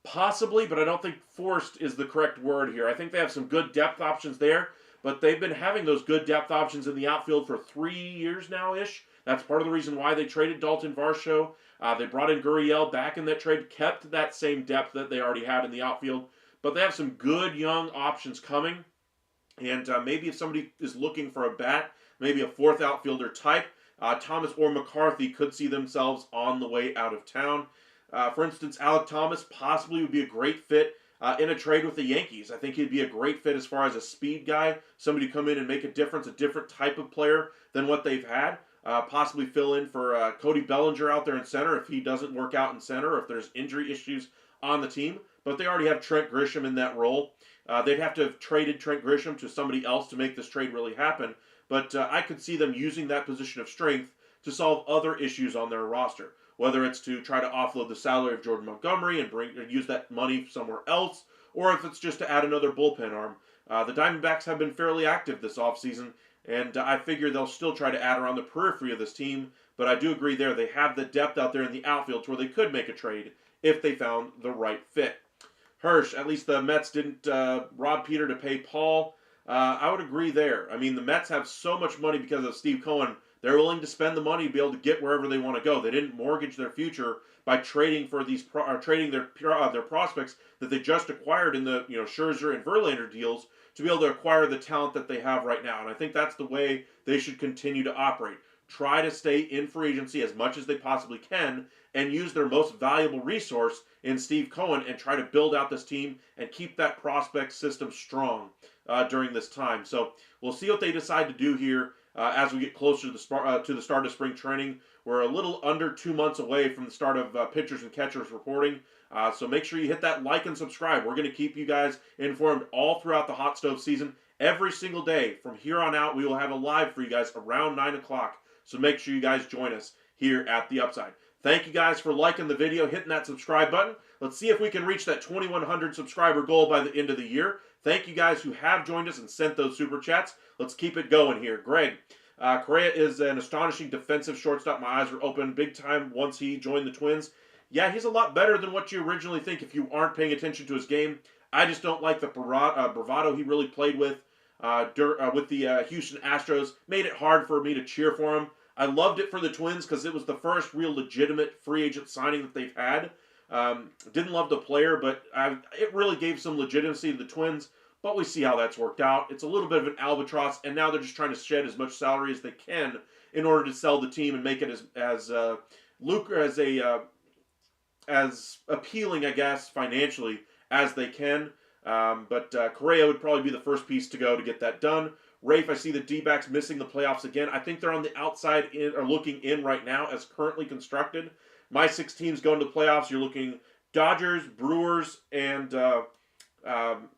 Speaker 1: Possibly, but I don't think forced is the correct word here. I think they have some good depth options there, but they've been having those good depth options in the outfield for 3 years now-ish. That's part of the reason why they traded Dalton Varsho. They brought in Gurriel back in that trade, kept that same depth that they already had in the outfield, but they have some good young options coming. And maybe if somebody is looking for a bat, maybe a 4th outfielder type, Thomas or McCarthy could see themselves on the way out of town. For instance, Alec Thomas possibly would be a great fit in a trade with the Yankees. I think he'd be a great fit as far as a speed guy, somebody to come in and make a difference, a different type of player than what they've had. Possibly fill in for Cody Bellinger out there in center if he doesn't work out in center or if there's injury issues on the team. But they already have Trent Grisham in that role. They'd have to have traded Trent Grisham to somebody else to make this trade really happen. But I could see them using that position of strength to solve other issues on their roster. Whether it's to try to offload the salary of Jordan Montgomery and use that money somewhere else, or if it's just to add another bullpen arm. The Diamondbacks have been fairly active this offseason, and I figure they'll still try to add around the periphery of this team, but I do agree there. They have the depth out there in the outfield to where they could make a trade if they found the right fit. Hirsch, at least the Mets didn't rob Peter to pay Paul. I would agree there. I mean, the Mets have so much money because of Steve Cohen. They're willing to spend the money to be able to get wherever they want to go. They didn't mortgage their future by trading for trading their prospects that they just acquired in the Scherzer and Verlander deals to be able to acquire the talent that they have right now. And I think that's the way they should continue to operate. Try to stay in free agency as much as they possibly can and use their most valuable resource in Steve Cohen and try to build out this team and keep that prospect system strong during this time. So we'll see what they decide to do here as we get closer to the start of spring training. We're a little under 2 months away from the start of pitchers and catchers reporting. So make sure you hit that like and subscribe. We're going to keep you guys informed all throughout the hot stove season. Every single day from here on out, we will have a live for you guys around 9 o'clock. So make sure you guys join us here at The Upside. Thank you guys for liking the video, hitting that subscribe button. Let's see if we can reach that 2,100 subscriber goal by the end of the year. Thank you guys who have joined us and sent those super chats. Let's keep it going here. Greg, Correa is an astonishing defensive shortstop. My eyes were open big time once he joined the Twins. Yeah, he's a lot better than what you originally think if you aren't paying attention to his game. I just don't like the bravado he really played with the Houston Astros. Made it hard for me to cheer for him. I loved it for the Twins because it was the first real legitimate free agent signing that they've had. Didn't love the player, but it really gave some legitimacy to the Twins. But we see how that's worked out. It's a little bit of an albatross, and now they're just trying to shed as much salary as they can in order to sell the team and make it as appealing, I guess, financially as they can. But Correa would probably be the first piece to go to get that done. Rafe, I see the D-backs missing the playoffs again. I think they're on the outside in, or looking in right now as currently constructed. My 6 teams going to the playoffs. You're looking Dodgers, Brewers, and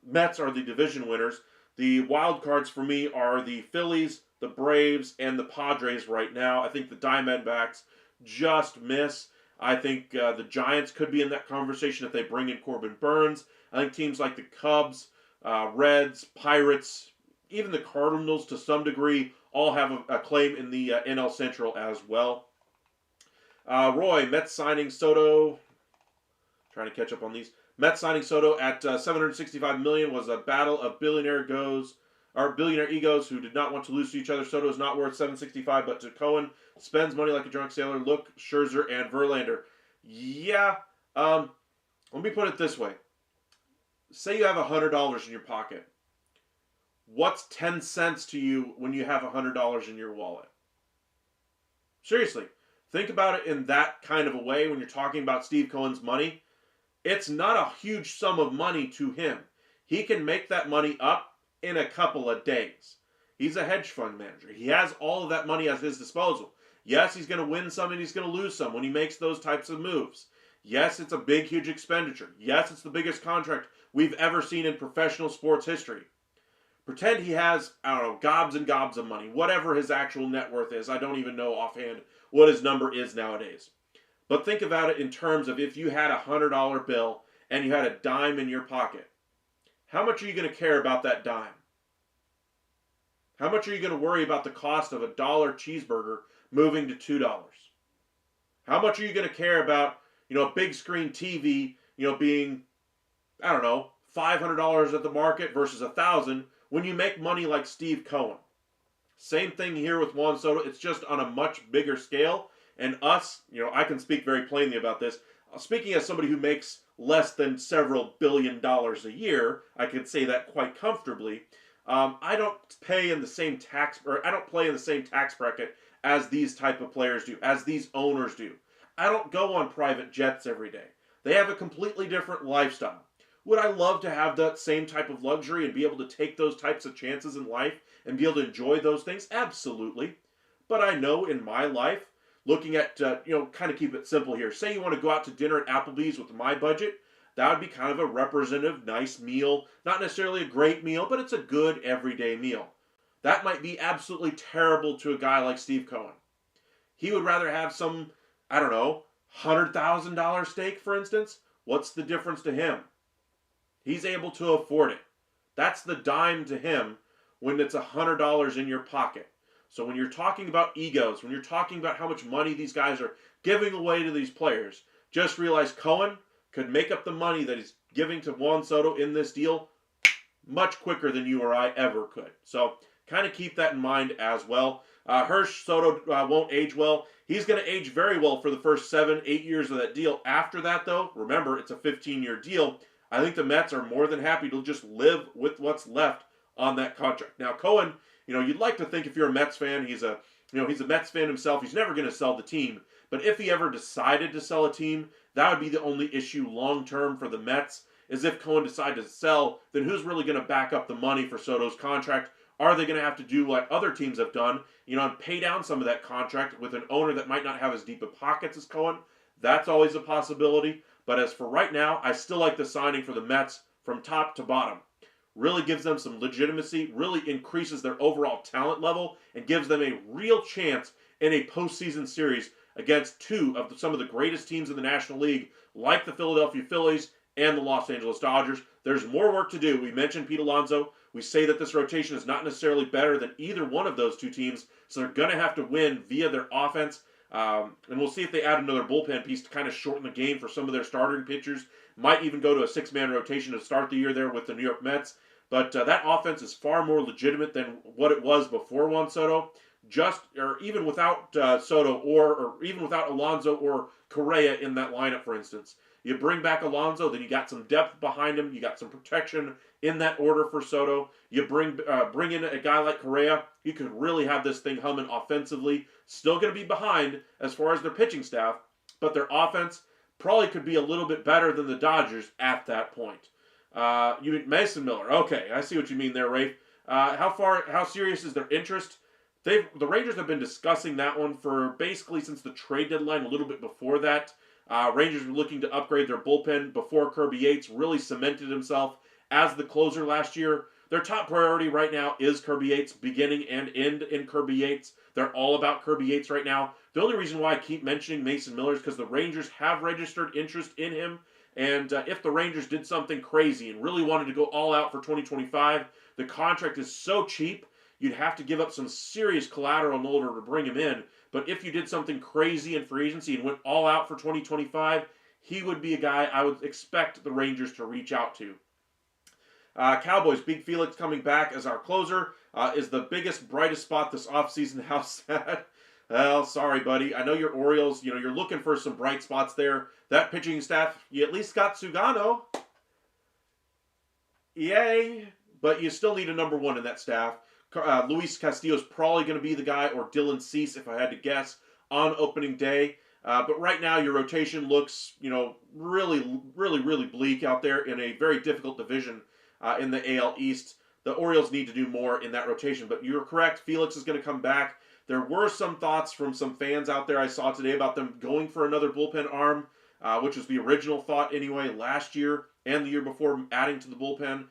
Speaker 1: Mets are the division winners. The wild cards for me are the Phillies, the Braves, and the Padres right now. I think the Diamondbacks just miss. I think the Giants could be in that conversation if they bring in Corbin Burns. I think teams like the Cubs, Reds, Pirates, even the Cardinals to some degree all have a claim in the NL Central as well. Roy, Mets signing Soto. Trying to catch up on these. Mets signing Soto at $765 million was a battle of billionaire egos who did not want to lose to each other. Soto is not worth $765, but to Cohen spends money like a drunk sailor. Look, Scherzer and Verlander. Yeah. Let me put it this way. Say you have $100 in your pocket. What's 10 cents to you when you have $100 in your wallet? Seriously, think about it in that kind of a way when you're talking about Steve Cohen's money. It's not a huge sum of money to him. He can make that money up in a couple of days. He's a hedge fund manager. He has all of that money at his disposal. Yes, he's going to win some and he's going to lose some when he makes those types of moves. Yes, it's a big, huge expenditure. Yes, it's the biggest contract we've ever seen in professional sports history. Pretend he has, I don't know, gobs and gobs of money. Whatever his actual net worth is. I don't even know offhand what his number is nowadays. But think about it in terms of if you had a $100 bill and you had a dime in your pocket. How much are you going to care about that dime? How much are you going to worry about the cost of a $1 cheeseburger moving to $2? How much are you going to care about, a big screen TV, being, I don't know, $500 at the market versus $1,000 when you make money like Steve Cohen? Same thing here with Juan Soto. It's just on a much bigger scale. And us, I can speak very plainly about this. Speaking as somebody who makes less than several $billion a year, I can say that quite comfortably. I don't play in the same tax bracket as these type of players do, as these owners do. I don't go on private jets every day. They have a completely different lifestyle. Would I love to have that same type of luxury and be able to take those types of chances in life and be able to enjoy those things? Absolutely. But I know in my life, looking at, kind of keep it simple here. Say you want to go out to dinner at Applebee's with my budget. That would be kind of a representative, nice meal. Not necessarily a great meal, but it's a good everyday meal. That might be absolutely terrible to a guy like Steve Cohen. He would rather have some, I don't know, $100,000 steak, for instance. What's the difference to him? He's able to afford it. That's the dime to him when it's $100 in your pocket. So when you're talking about egos, when you're talking about how much money these guys are giving away to these players, just realize Cohen could make up the money that he's giving to Juan Soto in this deal much quicker than you or I ever could. So kind of keep that in mind as well. Hirsch, Soto won't age well. He's going to age very well for the first 7-8 years of that deal. After that, though, remember, it's a 15-year deal. I think the Mets are more than happy to just live with what's left on that contract. Now, Cohen, you'd like to think if you're a Mets fan, he's a Mets fan himself. He's never going to sell the team. But if he ever decided to sell a team, that would be the only issue long-term for the Mets, is if Cohen decided to sell, then who's really going to back up the money for Soto's contract? Are they going to have to do what other teams have done, and pay down some of that contract with an owner that might not have as deep of pockets as Cohen? That's always a possibility. But as for right now, I still like the signing for the Mets from top to bottom. Really gives them some legitimacy, really increases their overall talent level, and gives them a real chance in a postseason series against some of the greatest teams in the National League, like the Philadelphia Phillies and the Los Angeles Dodgers. There's more work to do. We mentioned Pete Alonso. We say that this rotation is not necessarily better than either one of those two teams, so they're going to have to win via their offense. And we'll see if they add another bullpen piece to kind of shorten the game for some of their starting pitchers. Might even go to a six-man rotation to start the year there with the New York Mets. But that offense is far more legitimate than what it was before Juan Soto. Even without Soto or even without Alonso or Correa in that lineup, for instance. You bring back Alonso, then you got some depth behind him. You got some protection in that order for Soto. You bring in a guy like Correa. You could really have this thing humming offensively. Still going to be behind as far as their pitching staff, but their offense probably could be a little bit better than the Dodgers at that point. You mean Mason Miller? Okay, I see what you mean there, Rafe. How serious is their interest? The Rangers have been discussing that one for basically since the trade deadline, a little bit before that. Rangers were looking to upgrade their bullpen before Kirby Yates really cemented himself as the closer last year. Their top priority right now is Kirby Yates, beginning and end in Kirby Yates. They're all about Kirby Yates right now. The only reason why I keep mentioning Mason Miller is because the Rangers have registered interest in him. And if the Rangers did something crazy and really wanted to go all out for 2025, the contract is so cheap, you'd have to give up some serious collateral in order to bring him in. But if you did something crazy in free agency and went all out for 2025, he would be a guy I would expect the Rangers to reach out to. Cowboys, Big Felix coming back as our closer is the biggest, brightest spot this offseason. How sad. Well, sorry, buddy. I know you're Orioles. You're looking for some bright spots there. That pitching staff, you at least got Sugano. Yay. But you still need a number one in that staff. Luis Castillo is probably going to be the guy, or Dylan Cease, if I had to guess, on opening day. But right now, your rotation looks, really, really, really bleak out there in a very difficult division in the AL East. The Orioles need to do more in that rotation. But you're correct. Felix is going to come back. There were some thoughts from some fans out there I saw today about them going for another bullpen arm, which was the original thought anyway last year and the year before, adding to the bullpen.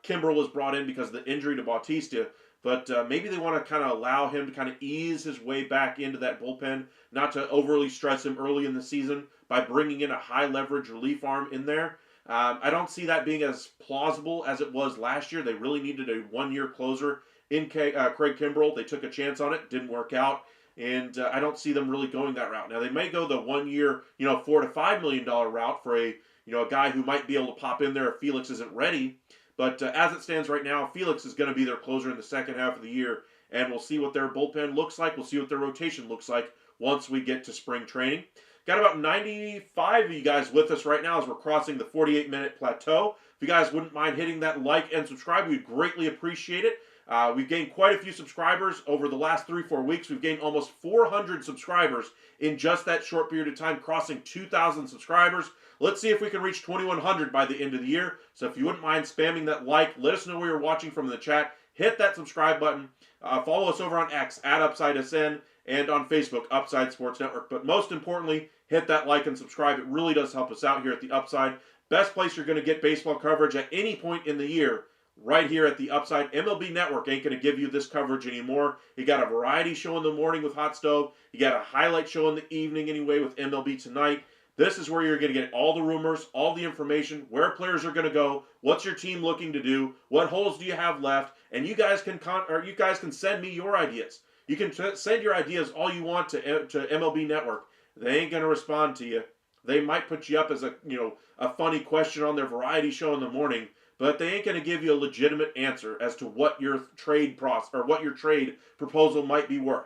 Speaker 1: Kimbrel was brought in because of the injury to Bautista. But maybe they want to kind of allow him to kind of ease his way back into that bullpen, not to overly stress him early in the season by bringing in a high-leverage relief arm in there. I don't see that being as plausible as it was last year. They really needed a one-year closer in Craig Kimbrel. They took a chance on it. Didn't work out. And I don't see them really going that route. Now, they may go the one-year, $4 to $5 million route for a guy who might be able to pop in there if Felix isn't ready. But as it stands right now, Felix is going to be their closer in the second half of the year, and we'll see what their bullpen looks like. We'll see what their rotation looks like once we get to spring training. Got about 95 of you guys with us right now as we're crossing the 48-minute plateau. If you guys wouldn't mind hitting that like and subscribe, we'd greatly appreciate it. We've gained quite a few subscribers over the last 3-4 weeks. We've gained almost 400 subscribers in just that short period of time, crossing 2,000 subscribers. Let's see if we can reach 2,100 by the end of the year. So if you wouldn't mind spamming that like, let us know where you're watching from in the chat. Hit that subscribe button. Follow us over on X, @UpsideSN, and on Facebook, Upside Sports Network. But most importantly, hit that like and subscribe. It really does help us out here at the Upside. Best place you're going to get baseball coverage at any point in the year, right here at the Upside. MLB Network ain't going to give you this coverage anymore. You got a variety show in the morning with Hot Stove. You got a highlight show in the evening anyway with MLB Tonight. This is where you're going to get all the rumors, all the information, where players are going to go, what's your team looking to do, what holes do you have left, and you guys can send me your ideas. You can send your ideas all you want to MLB Network. They ain't going to respond to you. They might put you up as a funny question on their variety show in the morning, but they ain't going to give you a legitimate answer as to what your trade proposal might be worth.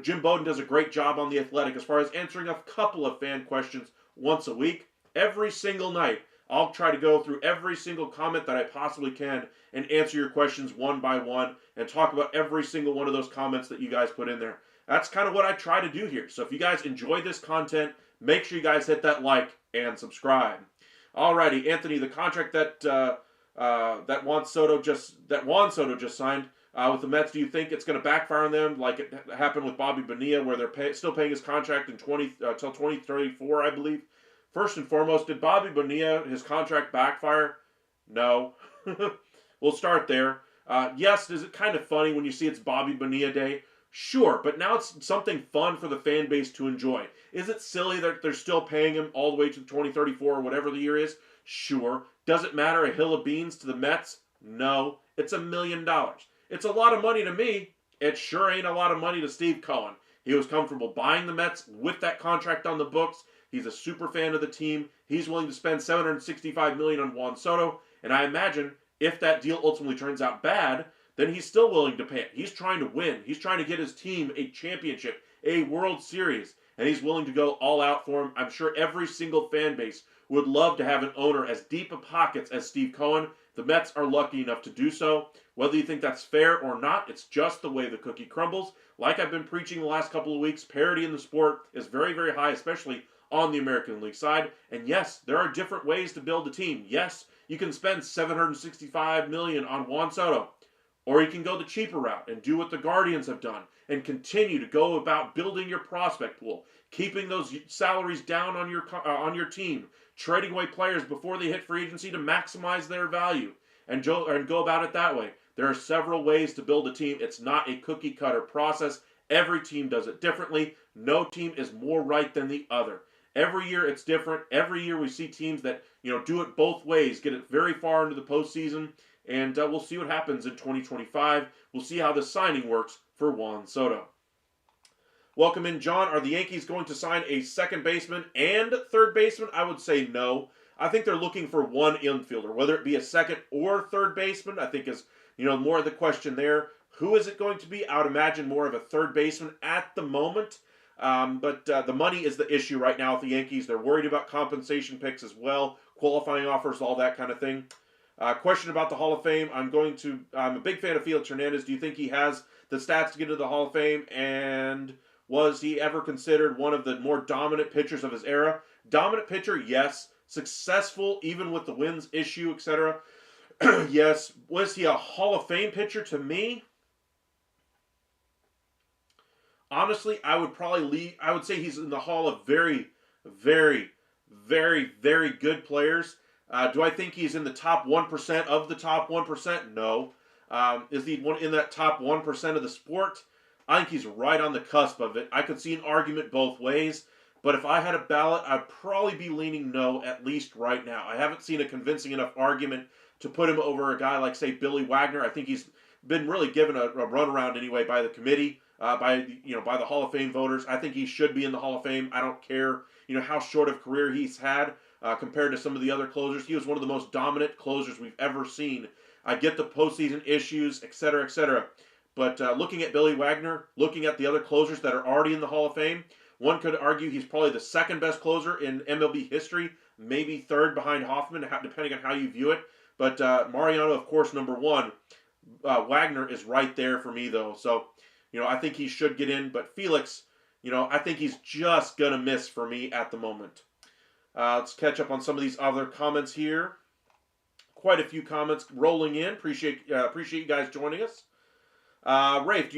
Speaker 1: Jim Bowden does a great job on The Athletic as far as answering a couple of fan questions once a week. Every single night, I'll try to go through every single comment that I possibly can and answer your questions one by one and talk about every single one of those comments that you guys put in there. That's kind of what I try to do here. So if you guys enjoy this content, make sure you guys hit that like and subscribe. Alrighty, Anthony, the contract that Juan Soto just signed with the Mets, do you think it's going to backfire on them like it happened with Bobby Bonilla, where they're still paying his contract until 2034, I believe? First and foremost, did Bobby Bonilla, his contract backfire? No. We'll start there. Yes, is it kind of funny when you see it's Bobby Bonilla Day? Sure, but now it's something fun for the fan base to enjoy. Is it silly that they're still paying him all the way to 2034 or whatever the year is? Sure. Does it matter a hill of beans to the Mets? No. It's $1 million. It's a lot of money to me. It sure ain't a lot of money to Steve Cohen. He was comfortable buying the Mets with that contract on the books. He's a super fan of the team. He's willing to spend $765 million on Juan Soto, and I imagine if that deal ultimately turns out bad, then he's still willing to pay it. He's trying to win. He's trying to get his team a championship, a World Series, and he's willing to go all out for him. I'm sure every single fan base would love to have an owner as deep of pockets as Steve Cohen. The Mets are lucky enough to do so. Whether you think that's fair or not, it's just the way the cookie crumbles. Like I've been preaching the last couple of weeks, parity in the sport is very, very high, especially on the American League side. And yes, there are different ways to build a team. Yes, you can spend $765 million on Juan Soto. Or you can go the cheaper route and do what the Guardians have done and continue to go about building your prospect pool, keeping those salaries down on your team, trading away players before they hit free agency to maximize their value, and go about it that way. There are several ways to build a team. It's not a cookie cutter process. Every team does it differently. No team is more right than the other. Every year it's different. Every year we see teams that do it both ways, get it very far into the postseason. And we'll see what happens in 2025. We'll see how the signing works for Juan Soto. Welcome in, John. Are the Yankees going to sign a second baseman and third baseman? I would say no. I think they're looking for one infielder, whether it be a second or third baseman. I think is more of the question there. Who is it going to be? I would imagine more of a third baseman at the moment. But the money is the issue right now with the Yankees. They're worried about compensation picks as well, qualifying offers, all that kind of thing. Question about the Hall of Fame. I'm a big fan of Felix Hernandez. Do you think he has the stats to get into the Hall of Fame? And was he ever considered one of the more dominant pitchers of his era? Dominant pitcher, yes. Successful, even with the wins issue, etc. Yes. Was he a Hall of Fame pitcher to me? Honestly, I would say he's in the Hall of very, very, very, very good players. Do I think he's in the top 1% of the top 1%? No. Is he in that top 1% of the sport? I think he's right on the cusp of it. I could see an argument both ways, but if I had a ballot, I'd probably be leaning no, at least right now. I haven't seen a convincing enough argument to put him over a guy like, say, Billy Wagner. I think he's been really given a runaround anyway by the committee, by the Hall of Fame voters. I think he should be in the Hall of Fame. I don't care, how short of career he's had. Compared to some of the other closers. He was one of the most dominant closers we've ever seen. I get the postseason issues, etc., etc. But looking at Billy Wagner, looking at the other closers that are already in the Hall of Fame, one could argue he's probably the second best closer in MLB history, maybe third behind Hoffman, depending on how you view it. But Mariano, of course, number one. Wagner is right there for me, though. So, I think he should get in. But Felix, I think he's just going to miss for me at the moment. Let's catch up on some of these other comments here. Quite a few comments rolling in. Appreciate you guys joining us. Rafe, do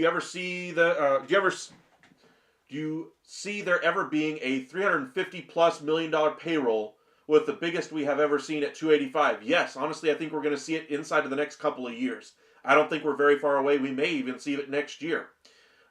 Speaker 1: you see there ever being a $350+ million payroll with the biggest we have ever seen at 285? Yes, honestly, I think we're going to see it inside of the next couple of years. I don't think we're very far away. We may even see it next year.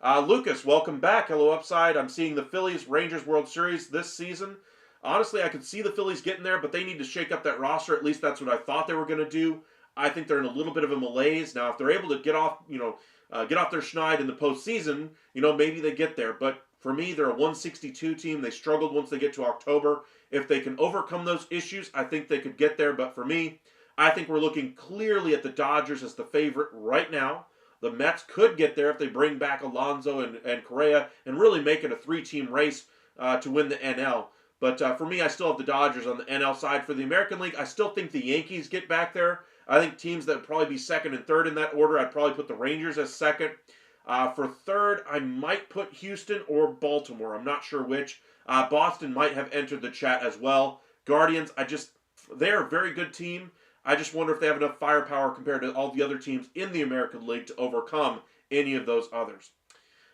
Speaker 1: Lucas, welcome back. Hello, Upside. I'm seeing the Phillies Rangers World Series this season. Honestly, I could see the Phillies getting there, but they need to shake up that roster. At least that's what I thought they were going to do. I think they're in a little bit of a malaise. Now, if they're able to get off their schneid in the postseason, maybe they get there. But for me, they're a 162 team. They struggled once they get to October. If they can overcome those issues, I think they could get there. But for me, I think we're looking clearly at the Dodgers as the favorite right now. The Mets could get there if they bring back Alonso and Correa and really make it a 3-team race to win the NL. But for me, I still have the Dodgers on the NL side. For the American League, I still think the Yankees get back there. I think teams that would probably be second and third in that order, I'd probably put the Rangers as second. For third, I might put Houston or Baltimore. I'm not sure which. Boston might have entered the chat as well. Guardians, they're a very good team. I just wonder if they have enough firepower compared to all the other teams in the American League to overcome any of those others.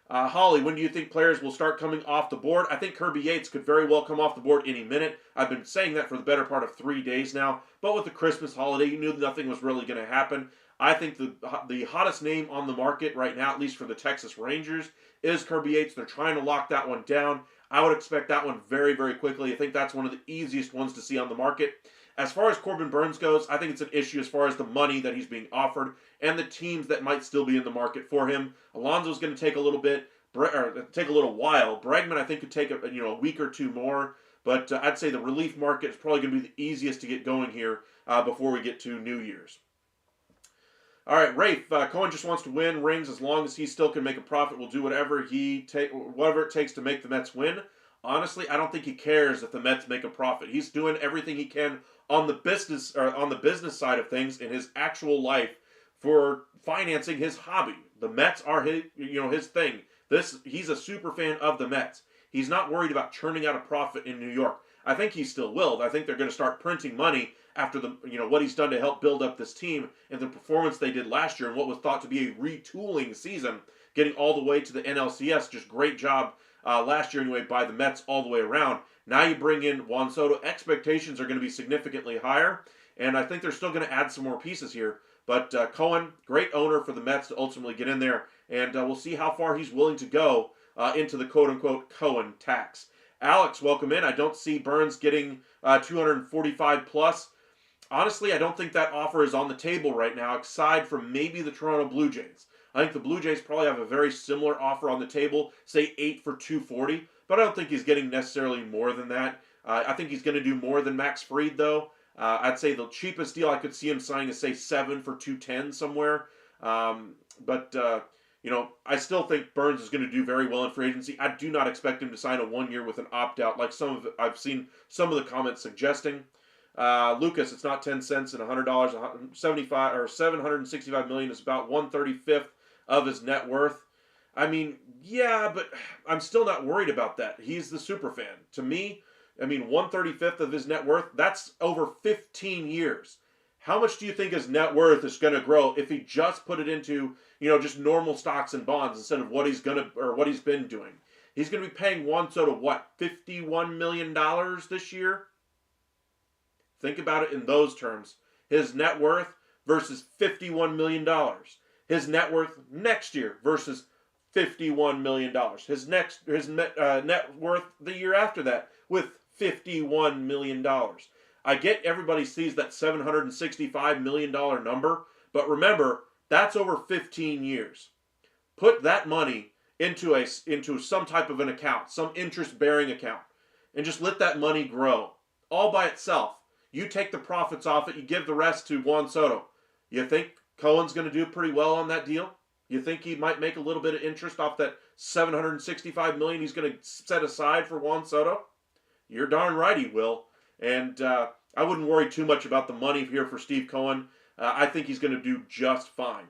Speaker 1: Holly, when do you think players will start coming off the board? I think Kirby Yates could very well come off the board any minute. I've been saying that for the better part of 3 days now. But with the Christmas holiday, you knew nothing was really going to happen. I think the hottest name on the market right now, at least for the Texas Rangers, is Kirby Yates. They're trying to lock that one down. I would expect that one very, very quickly. I think that's one of the easiest ones to see on the market. As far as Corbin Burnes goes, I think it's an issue as far as the money that he's being offered and the teams that might still be in the market for him. Alonso's going to take a little bit, or take a little while. Bregman, I think, could take a week or two more. But I'd say the relief market is probably going to be the easiest to get going here before we get to New Year's. All right, Rafe, Cohen just wants to win rings. As long as he still can make a profit, will do whatever it takes to make the Mets win. Honestly, I don't think he cares if the Mets make a profit. He's doing everything he can on the business side of things in his actual life for financing his hobby. The Mets are his thing. He's a super fan of the Mets. He's not worried about churning out a profit in New York. I think he still will. I think they're going to start printing money after what he's done to help build up this team and the performance they did last year and what was thought to be a retooling season, getting all the way to the NLCS. Just great job last year anyway by the Mets all the way around. Now you bring in Juan Soto. Expectations are going to be significantly higher, and I think they're still going to add some more pieces here. But Cohen, great owner for the Mets to ultimately get in there, and we'll see how far he's willing to go into the quote-unquote Cohen tax. Alex, welcome in. I don't see Burnes getting 245 plus. Honestly, I don't think that offer is on the table right now, aside from maybe the Toronto Blue Jays. I think the Blue Jays probably have a very similar offer on the table, say 8 for 240, but I don't think he's getting necessarily more than that. I think he's going to do more than Max Fried, though. I'd say the cheapest deal I could see him signing is, say, 7 for 210 somewhere. I still think Burnes is going to do very well in free agency. I do not expect him to sign a 1 year with an opt-out, like I've seen some of the comments suggesting. Lucas, it's not 10 cents and $100. 75 or 765 million is about 1/35 of his net worth. I mean, yeah, but I'm still not worried about that. He's the super fan. To me, 1/35 of his net worth, that's over 15 years. How much do you think his net worth is going to grow if he just put it into, just normal stocks and bonds instead of what he's been doing? He's going to be paying Juan Soto, what, $51 million this year? Think about it in those terms. His net worth versus $51 million. His net worth next year versus $51 million. His net worth the year after that with $51 million. I get everybody sees that $765 million number, but remember, that's over 15 years. Put that money into some type of an account, some interest-bearing account, and just let that money grow all by itself. You take the profits off it, you give the rest to Juan Soto. You think Cohen's going to do pretty well on that deal? You think he might make a little bit of interest off that $765 million he's going to set aside for Juan Soto? You're darn right he will. And I wouldn't worry too much about the money here for Steve Cohen. I think he's going to do just fine.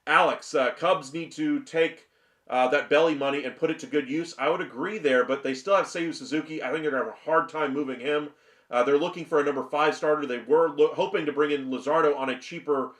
Speaker 1: Alex, Cubs need to take that belly money and put it to good use. I would agree there, but they still have Seiyu Suzuki. I think they're going to have a hard time moving him. They're looking for a number 5 starter. They were hoping to bring in Luzardo on a cheaper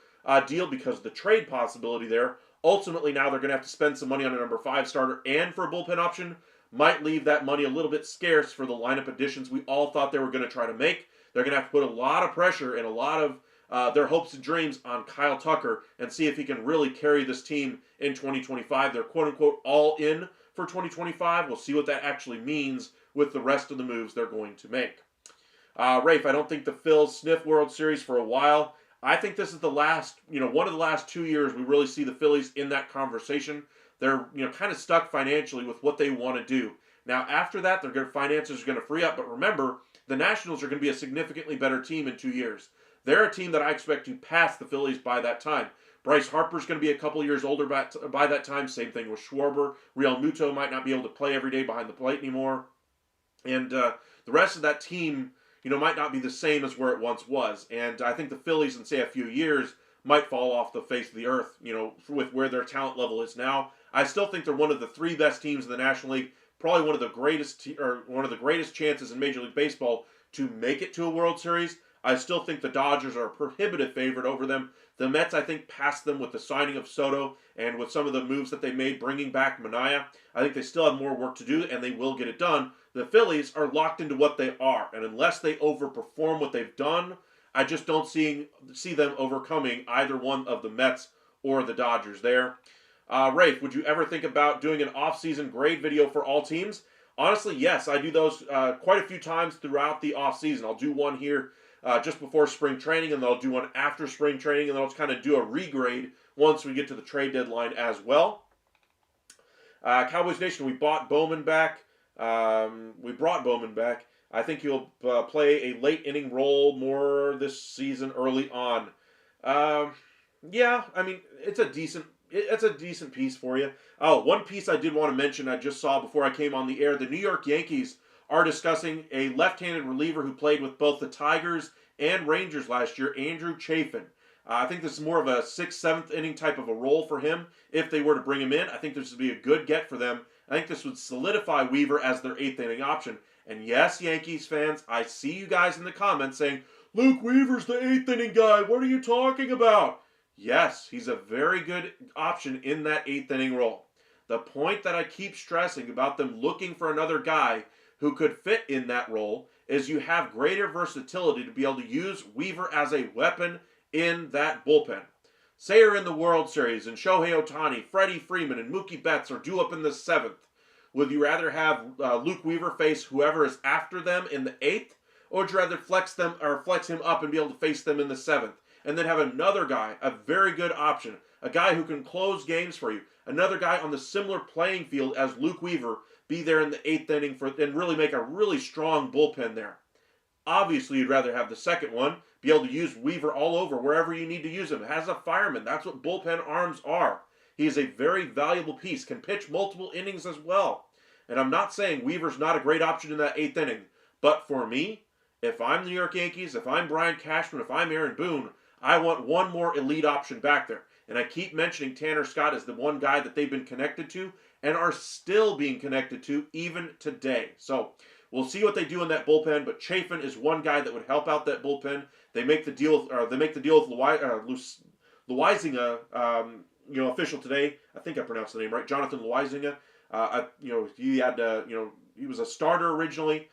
Speaker 1: deal because of the trade possibility there. Ultimately, now they're going to have to spend some money on a number 5 starter and for a bullpen option. Might leave that money a little bit scarce for the lineup additions we all thought they were going to try to make. They're going to have to put a lot of pressure and a lot of their hopes and dreams on Kyle Tucker and see if he can really carry this team in 2025. They're quote-unquote all in for 2025. We'll see what that actually means with the rest of the moves they're going to make. Rafe, I don't think the Phils sniff World Series for a while. I think this is the last, one of the last 2 years we really see the Phillies in that conversation. They're, kind of stuck financially with what they want to do. Now, after that, finances are going to free up. But remember, the Nationals are going to be a significantly better team in 2 years. They're a team that I expect to pass the Phillies by that time. Bryce Harper's going to be a couple years older by that time. Same thing with Schwarber. Real Muto might not be able to play every day behind the plate anymore. And the rest of that team, might not be the same as where it once was. And I think the Phillies in, say, a few years might fall off the face of the earth, with where their talent level is now. I still think they're one of the 3 best teams in the National League, probably one of the greatest chances in Major League Baseball to make it to a World Series. I still think the Dodgers are a prohibitive favorite over them. The Mets, I think, passed them with the signing of Soto and with some of the moves that they made, bringing back Manaea. I think they still have more work to do, and they will get it done. The Phillies are locked into what they are, and unless they overperform what they've done, I just don't see them overcoming either one of the Mets or the Dodgers there. Rafe, would you ever think about doing an off-season grade video for all teams? Honestly, yes. I do those quite a few times throughout the off-season. I'll do one here just before spring training, and then I'll do one after spring training, and then I'll kind of do a regrade once we get to the trade deadline as well. Cowboys Nation, we bought Bowman back. We brought Bowman back. I think he'll play a late inning role more this season early on. Yeah, I mean, it's a decent piece for you. Oh, one piece I did want to mention I just saw before I came on the air. The New York Yankees are discussing a left-handed reliever who played with both the Tigers and Rangers last year, Andrew Chafin. I think this is more of a 6th, 7th inning type of a role for him if they were to bring him in. I think this would be a good get for them. I think this would solidify Weaver as their 8th inning option. And yes, Yankees fans, I see you guys in the comments saying, Luke Weaver's the 8th inning guy. What are you talking about? Yes, he's a very good option in that 8th inning role. The point that I keep stressing about them looking for another guy who could fit in that role is you have greater versatility to be able to use Weaver as a weapon in that bullpen. Say you're in the World Series and Shohei Ohtani, Freddie Freeman, and Mookie Betts are due up in the 7th. Would you rather have Luke Weaver face whoever is after them in the 8th, or would you rather flex him up and be able to face them in the 7th? And then have another guy, a very good option, a guy who can close games for you, another guy on the similar playing field as Luke Weaver, be there in the 8th inning and really make a really strong bullpen there. Obviously, you'd rather have the second one, be able to use Weaver all over wherever you need to use him. As a fireman, that's what bullpen arms are. He is a very valuable piece, can pitch multiple innings as well. And I'm not saying Weaver's not a great option in that 8th inning, but for me, if I'm the New York Yankees, if I'm Brian Cashman, if I'm Aaron Boone, I want one more elite option back there. And I keep mentioning Tanner Scott as the one guy that they've been connected to and are still being connected to even today. So we'll see what they do in that bullpen, but Chafin is one guy that would help out that bullpen. They make the deal with Loizinga, official today. I think I pronounced the name right. Jonathan Loizinga. He was a starter originally.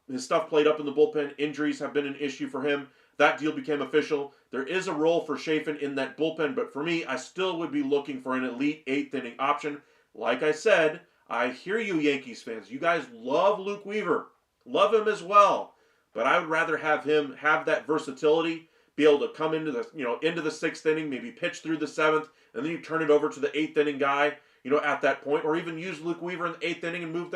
Speaker 1: His stuff played up in the bullpen. Injuries have been an issue for him. That deal became official. There is a role for Chafin in that bullpen, but for me, I still would be looking for an elite 8th inning option. Like I said, I hear you, Yankees fans. You guys love Luke Weaver. Love him as well. But I would rather have him have that versatility, be able to come into the 6th inning, maybe pitch through the 7th, and then you turn it over to the 8th inning guy, at that point, or even use Luke Weaver in the 8th inning and move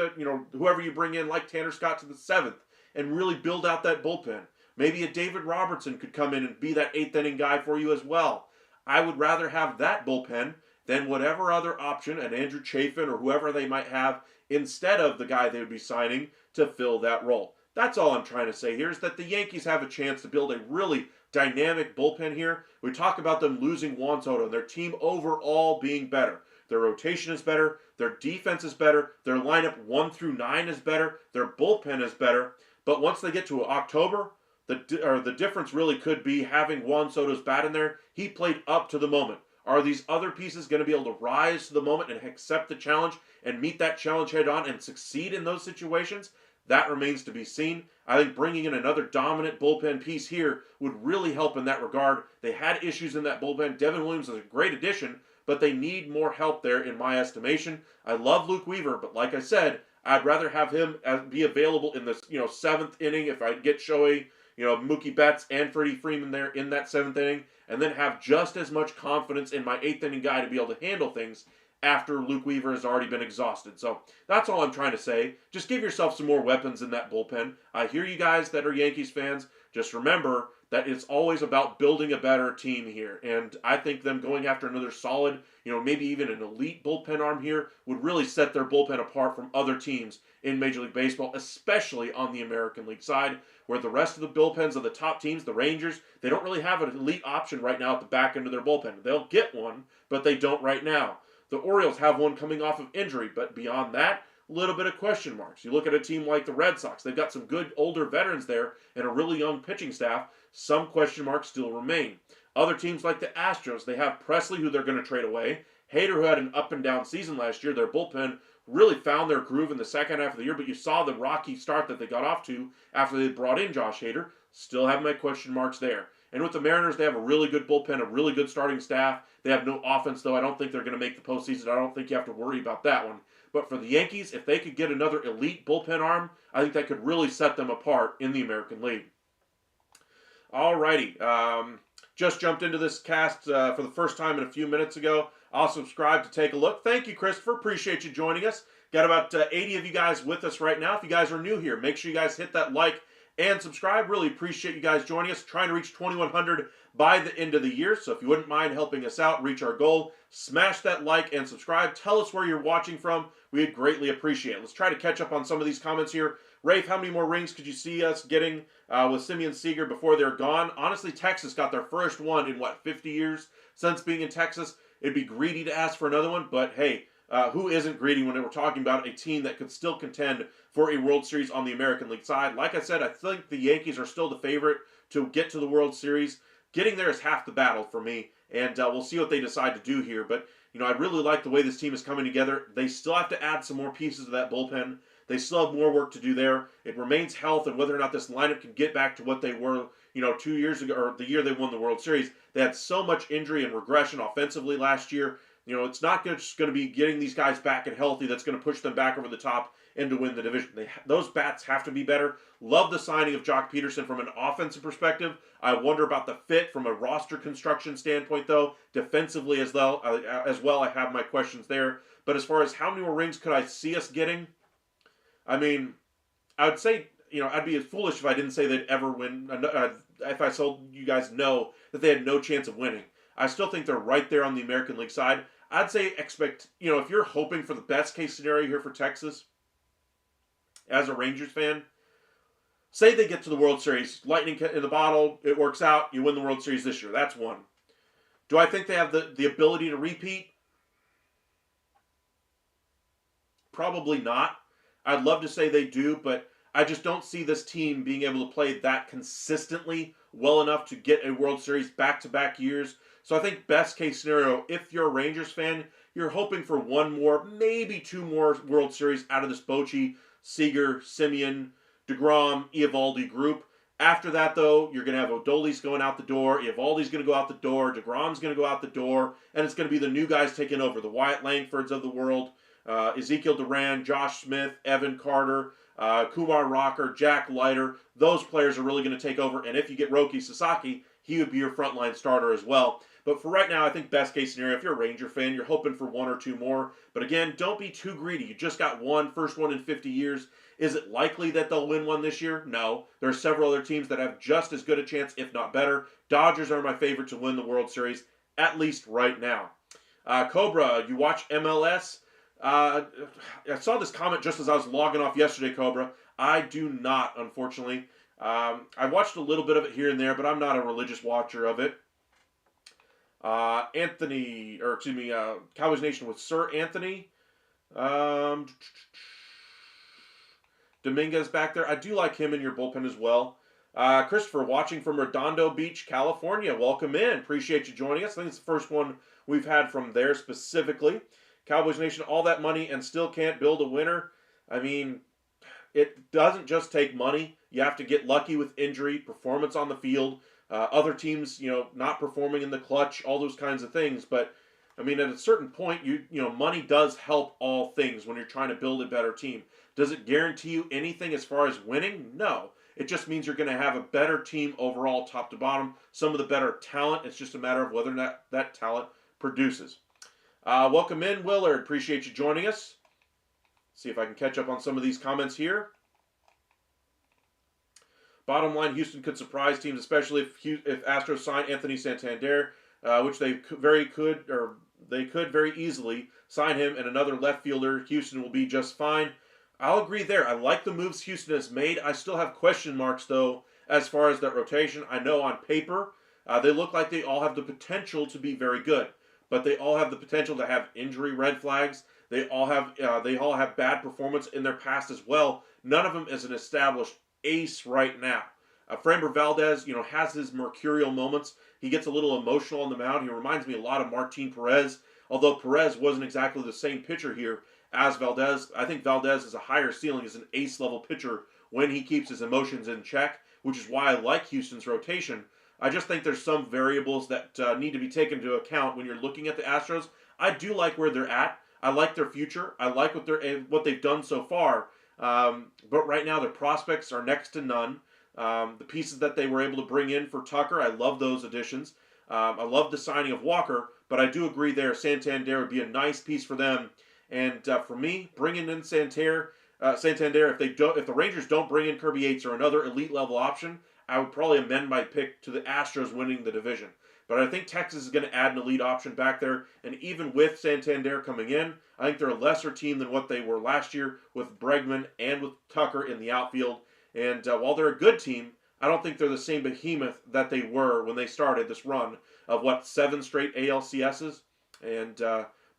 Speaker 1: whoever you bring in, like Tanner Scott, to the 7th, and really build out that bullpen. Maybe a David Robertson could come in and be that 8th inning guy for you as well. I would rather have that bullpen than whatever other option, an Andrew Chafin or whoever they might have, instead of the guy they would be signing to fill that role. That's all I'm trying to say here, is that the Yankees have a chance to build a really dynamic bullpen here. We talk about them losing Juan Soto and their team overall being better. Their rotation is better. Their defense is better. Their lineup 1 through 9 is better. Their bullpen is better. But once they get to October, the difference really could be having Juan Soto's bat in there. He played up to the moment. Are these other pieces going to be able to rise to the moment and accept the challenge and meet that challenge head on and succeed in those situations? That remains to be seen. I think bringing in another dominant bullpen piece here would really help in that regard. They had issues in that bullpen. Devin Williams is a great addition, but they need more help there in my estimation. I love Luke Weaver, but like I said, I'd rather have him be available in the 7th inning if I get Shohei, Mookie Betts and Freddie Freeman there in that 7th inning, and then have just as much confidence in my 8th inning guy to be able to handle things after Luke Weaver has already been exhausted. So that's all I'm trying to say. Just give yourself some more weapons in that bullpen. I hear you guys that are Yankees fans. Just remember that it's always about building a better team here. And I think them going after another solid, maybe even an elite bullpen arm here would really set their bullpen apart from other teams in Major League Baseball, especially on the American League side, where the rest of the bullpens of the top teams, the Rangers, they don't really have an elite option right now at the back end of their bullpen. They'll get one, but they don't right now. The Orioles have one coming off of injury, but beyond that, a little bit of question marks. You look at a team like the Red Sox, they've got some good older veterans there and a really young pitching staff, some question marks still remain. Other teams like the Astros, they have Presley, who they're going to trade away. Hader, who had an up and down season last year. Their bullpen really found their groove in the second half of the year, but you saw the rocky start that they got off to after they brought in Josh Hader. Still have my question marks there. And with the Mariners, they have a really good bullpen, a really good starting staff. They have no offense, though. I don't think they're going to make the postseason. I don't think you have to worry about that one. But for the Yankees, if they could get another elite bullpen arm, I think that could really set them apart in the American League. Alrighty. Just jumped into this cast for the first time in a few minutes ago. I'll subscribe to take a look. Thank you, Christopher. Appreciate you joining us. Got about 80 of you guys with us right now. If you guys are new here, make sure you guys hit that like and subscribe. Really appreciate you guys joining us. Trying to reach 2,100 by the end of the year. So if you wouldn't mind helping us out, reach our goal, smash that like and subscribe. Tell us where you're watching from. We'd greatly appreciate it. Let's try to catch up on some of these comments here. Rafe, how many more rings could you see us getting with Simeon Seager before they're gone? Honestly, Texas got their first one in, 50 years since being in Texas? It'd be greedy to ask for another one, but hey, who isn't greedy when we're talking about a team that could still contend for a World Series on the American League side? Like I said, I think the Yankees are still the favorite to get to the World Series. Getting there is half the battle for me, and we'll see what they decide to do here. But, I really like the way this team is coming together. They still have to add some more pieces to that bullpen. They still have more work to do there. It remains health and whether or not this lineup can get back to what they were, 2 years ago, or the year they won the World Series. They had so much injury and regression offensively last year. It's not just going to be getting these guys back and healthy that's going to push them back over the top and to win the division. Those bats have to be better. Love the signing of Jock Peterson from an offensive perspective. I wonder about the fit from a roster construction standpoint, though. Defensively as well, I have my questions there. But as far as how many more rings could I see us getting, I would say, I'd be as foolish if I didn't say they'd ever win. If I told you guys no, that they had no chance of winning. I still think they're right there on the American League side. I'd say if you're hoping for the best case scenario here for Texas, as a Rangers fan, say they get to the World Series, lightning in the bottle, it works out, you win the World Series this year. That's one. Do I think they have the ability to repeat? Probably not. I'd love to say they do, but I just don't see this team being able to play that consistently well enough to get a World Series back-to-back years. So I think best case scenario, if you're a Rangers fan, you're hoping for one more, maybe two more World Series out of this Bochy, Seager, Simeon, DeGrom, Eovaldi group. After that, though, you're going to have Odolis going out the door, Eovaldi's going to go out the door, DeGrom's going to go out the door, and it's going to be the new guys taking over, the Wyatt Langfords of the world, Ezekiel Duran, Josh Smith, Evan Carter, Kumar Rocker, Jack Leiter. Those players are really going to take over, and if you get Roki Sasaki, he would be your frontline starter as well. But for right now, I think best case scenario, if you're a Ranger fan, you're hoping for one or two more. But again, don't be too greedy. You just got one, first one in 50 years. Is it likely that they'll win one this year? No. There are several other teams that have just as good a chance, if not better. Dodgers are my favorite to win the World Series, at least right now. Cobra, you watch MLS? I saw this comment just as I was logging off yesterday, Cobra. I do not, unfortunately. I watched a little bit of it here and there, but I'm not a religious watcher of it. Cowboys Nation with Sir Anthony. Dominguez back there. I do like him in your bullpen as well. Christopher, watching from Redondo Beach, California. Welcome in. Appreciate you joining us. I think it's the first one we've had from there specifically. Cowboys Nation, all that money and still can't build a winner. It doesn't just take money. You have to get lucky with injury, performance on the field, other teams, not performing in the clutch, all those kinds of things. But, at a certain point, money does help all things when you're trying to build a better team. Does it guarantee you anything as far as winning? No. It just means you're going to have a better team overall, top to bottom. Some of the better talent. It's just a matter of whether or not that talent produces. Welcome in, Willard. Appreciate you joining us. See if I can catch up on some of these comments here. Bottom line, Houston could surprise teams, especially if Astros sign Anthony Santander, which they could very easily sign him and another left fielder. Houston will be just fine. I'll agree there. I like the moves Houston has made. I still have question marks, though, as far as that rotation. I know on paper, they look like they all have the potential to be very good, but they all have the potential to have injury red flags. They all have bad performance in their past as well. None of them is an established ace right now. Framber Valdez, has his mercurial moments. He gets a little emotional on the mound. He reminds me a lot of Martin Perez, although Perez wasn't exactly the same pitcher here as Valdez. I think Valdez is a higher ceiling as an ace-level pitcher when he keeps his emotions in check, which is why I like Houston's rotation. I just think there's some variables that need to be taken into account when you're looking at the Astros. I do like where they're at. I like their future. I like what they've done so far. But right now, their prospects are next to none. The pieces that they were able to bring in for Tucker, I love those additions. I love the signing of Walker, but I do agree there Santander would be a nice piece for them. And for me, bringing in Santander, if the Rangers don't bring in Kirby Yates or another elite level option, I would probably amend my pick to the Astros winning the division. But I think Texas is going to add an elite option back there. And even with Santander coming in, I think they're a lesser team than what they were last year with Bregman and with Tucker in the outfield. And while they're a good team, I don't think they're the same behemoth that they were when they started this run of 7 straight ALCSs. And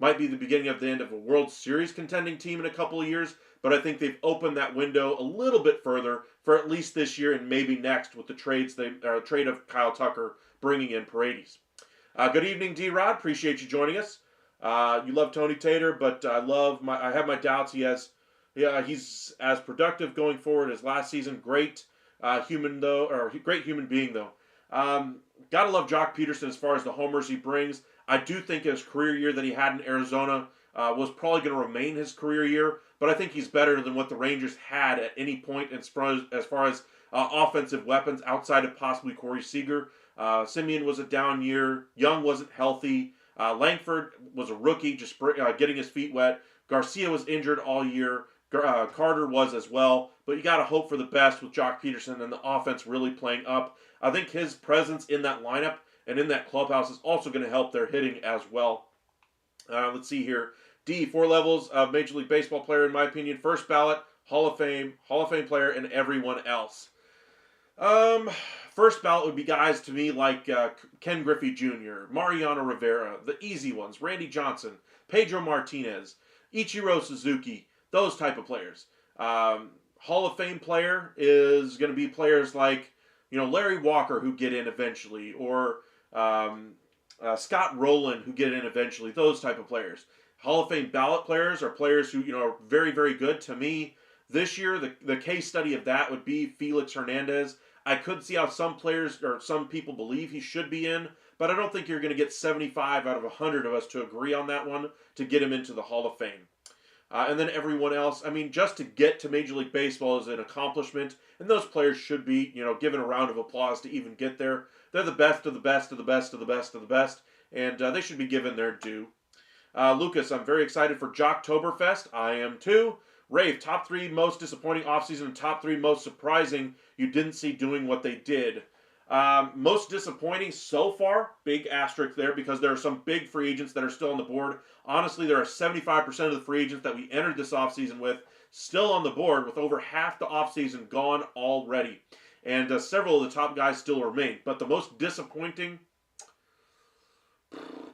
Speaker 1: might be the beginning of the end of a World Series contending team in a couple of years. But I think they've opened that window a little bit further for at least this year and maybe next with the trade of Kyle Tucker bringing in Paredes. Good evening, D-Rod. Appreciate you joining us. You love Tony Tater, but I have my doubts. He's as productive going forward as last season. Great human being though. Gotta love Jock Peterson as far as the homers he brings. I do think his career year that he had in Arizona was probably going to remain his career year, but I think he's better than what the Rangers had at any point as far as offensive weapons outside of possibly Corey Seager. Simeon was a down year. Young wasn't healthy. Langford was a rookie, just getting his feet wet. Garcia was injured all year. Carter was as well. But you got to hope for the best with Jock Peterson and the offense really playing up. I think his presence in that lineup and in that clubhouse is also going to help their hitting as well. Let's see here. D, 4 levels of Major League Baseball player, in my opinion. First ballot, Hall of Fame player, and everyone else. First ballot would be guys to me like Ken Griffey Jr., Mariano Rivera, the easy ones, Randy Johnson, Pedro Martinez, Ichiro Suzuki, those type of players. Hall of Fame player is going to be players like, Larry Walker who get in eventually, or Scott Rowland who get in eventually, those type of players. Hall of Fame ballot players are players who, are very, very good. To me, this year, the case study of that would be Felix Hernandez. I could see how some players or some people believe he should be in, but I don't think you're going to get 75 out of 100 of us to agree on that one to get him into the Hall of Fame. And then everyone else, just to get to Major League Baseball is an accomplishment, and those players should be, given a round of applause to even get there. They're the best of the best of the best of the best of the best, and they should be given their due. Lucas, I'm very excited for Jocktoberfest. I am too. Rave, top 3 most disappointing offseason and top 3 most surprising you didn't see doing what they did. Most disappointing so far, big asterisk there because there are some big free agents that are still on the board. Honestly, there are 75% of the free agents that we entered this offseason with still on the board, with over half the offseason gone already. And several of the top guys still remain. But the most disappointing,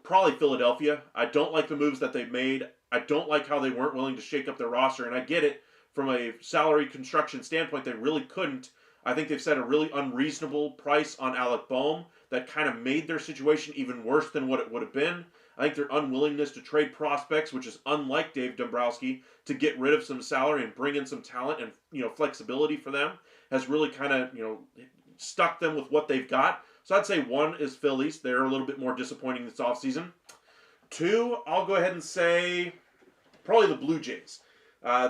Speaker 1: probably Philadelphia. I don't like the moves that they've made. I don't like how they weren't willing to shake up their roster. And I get it, from a salary construction standpoint, they really couldn't. I think they've set a really unreasonable price on Alec Boehm that kind of made their situation even worse than what it would have been. I think their unwillingness to trade prospects, which is unlike Dave Dombrowski, to get rid of some salary and bring in some talent and flexibility for them, has really kind of stuck them with what they've got. So I'd say 1 is Phillies. They're a little bit more disappointing this offseason. 2, I'll go ahead and say probably the Blue Jays.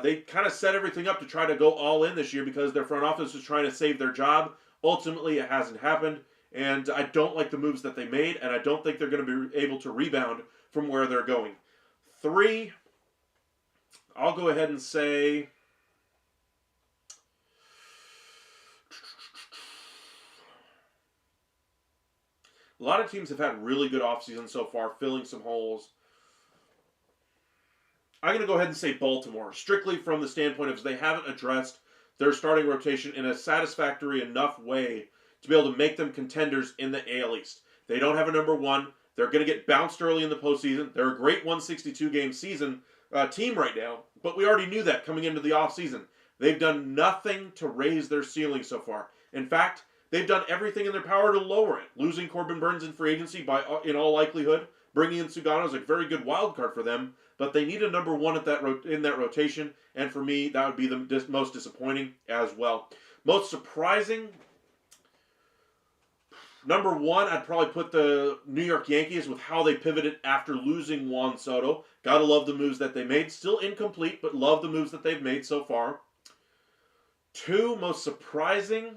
Speaker 1: They kind of set everything up to try to go all in this year because their front office was trying to save their job. Ultimately, it hasn't happened, and I don't like the moves that they made, and I don't think they're going to be able to rebound from where they're going. 3, I'll go ahead and say a lot of teams have had really good offseasons so far, filling some holes. I'm going to go ahead and say Baltimore, strictly from the standpoint of they haven't addressed their starting rotation in a satisfactory enough way to be able to make them contenders in the AL East. They don't have a number 1. They're going to get bounced early in the postseason. They're a great 162-game season team right now, but we already knew that coming into the offseason. They've done nothing to raise their ceiling so far. In fact, They've done everything in their power to lower it. Losing Corbin Burnes in free agency by, in all likelihood, bringing in Sugano is a very good wild card for them. But they need a number one at in that rotation, and for me, that would be the most disappointing as well. Most surprising, number one, I'd probably put the New York Yankees with how they pivoted after losing Juan Soto. Gotta love the moves that they made. Still incomplete, but love the moves that they've made so far. Two, most surprising,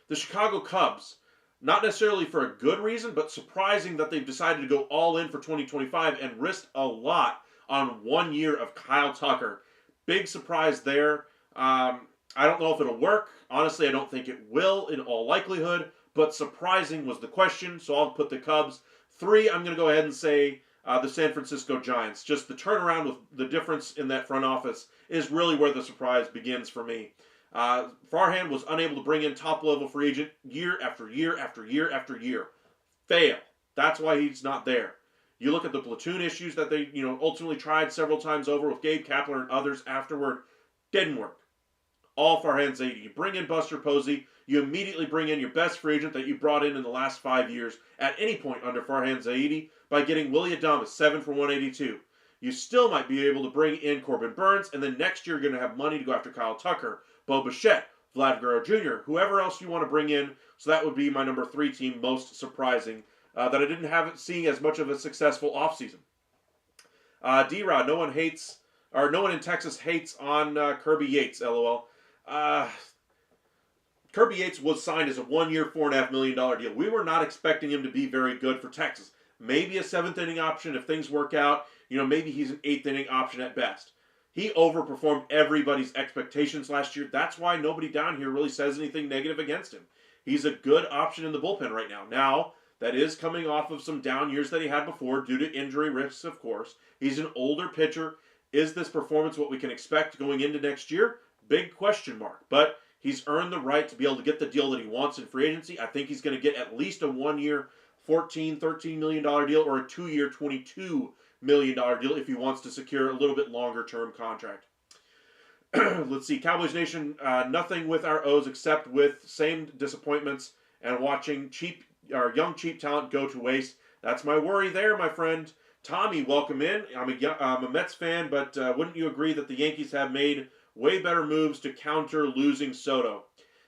Speaker 1: the Chicago Cubs. Not necessarily for a good reason, but surprising that they've decided to go all in for 2025 and risked a lot on 1 year of Kyle Tucker. Big surprise there. I don't know if it'll work. Honestly, I don't think it will in all likelihood, but surprising was the question, so I'll put the Cubs. Three, I'm going to go ahead and say the San Francisco Giants. Just the turnaround with the difference in that front office is really where the surprise begins for me. Farhan was unable to bring in top-level free agent year after year after year after year. Fail. That's why he's not there. You look at the platoon issues that they, ultimately tried several times over with Gabe Kapler and others afterward. Didn't work. All Farhan Zaidi. You bring in Buster Posey. You immediately bring in your best free agent that you brought in the last 5 years at any point under Farhan Zaidi by getting Willy Adames 7 for 182. You still might be able to bring in Corbin Burnes, and then next year you're going to have money to go after Kyle Tucker, Bo Bichette, Vlad Guerrero Jr., whoever else you want to bring in. So that would be my number 3 team, most surprising, that I didn't have it seeing as much of a successful offseason. D-Rod, no one in Texas hates on Kirby Yates, LOL. Kirby Yates was signed as a 1 year, $4.5 million deal. We were not expecting him to be very good for Texas. Maybe a 7th inning option if things work out. Maybe he's an 8th inning option at best. He overperformed everybody's expectations last year. That's why nobody down here really says anything negative against him. He's a good option in the bullpen right now. Now, that is coming off of some down years that he had before due to injury risks, of course. He's an older pitcher. Is this performance what we can expect going into next year? Big question mark. But he's earned the right to be able to get the deal that he wants in free agency. I think he's going to get at least a 1 year, $13 million deal or a 2 year, $22 million deal if he wants to secure a little bit longer term contract. Let's see. Cowboys Nation, nothing with our O's except with same disappointments and watching young cheap talent go to waste. That's my worry there, my friend. Tommy, welcome in. I'm a Mets fan, but wouldn't you agree that the Yankees have made way better moves to counter losing Soto?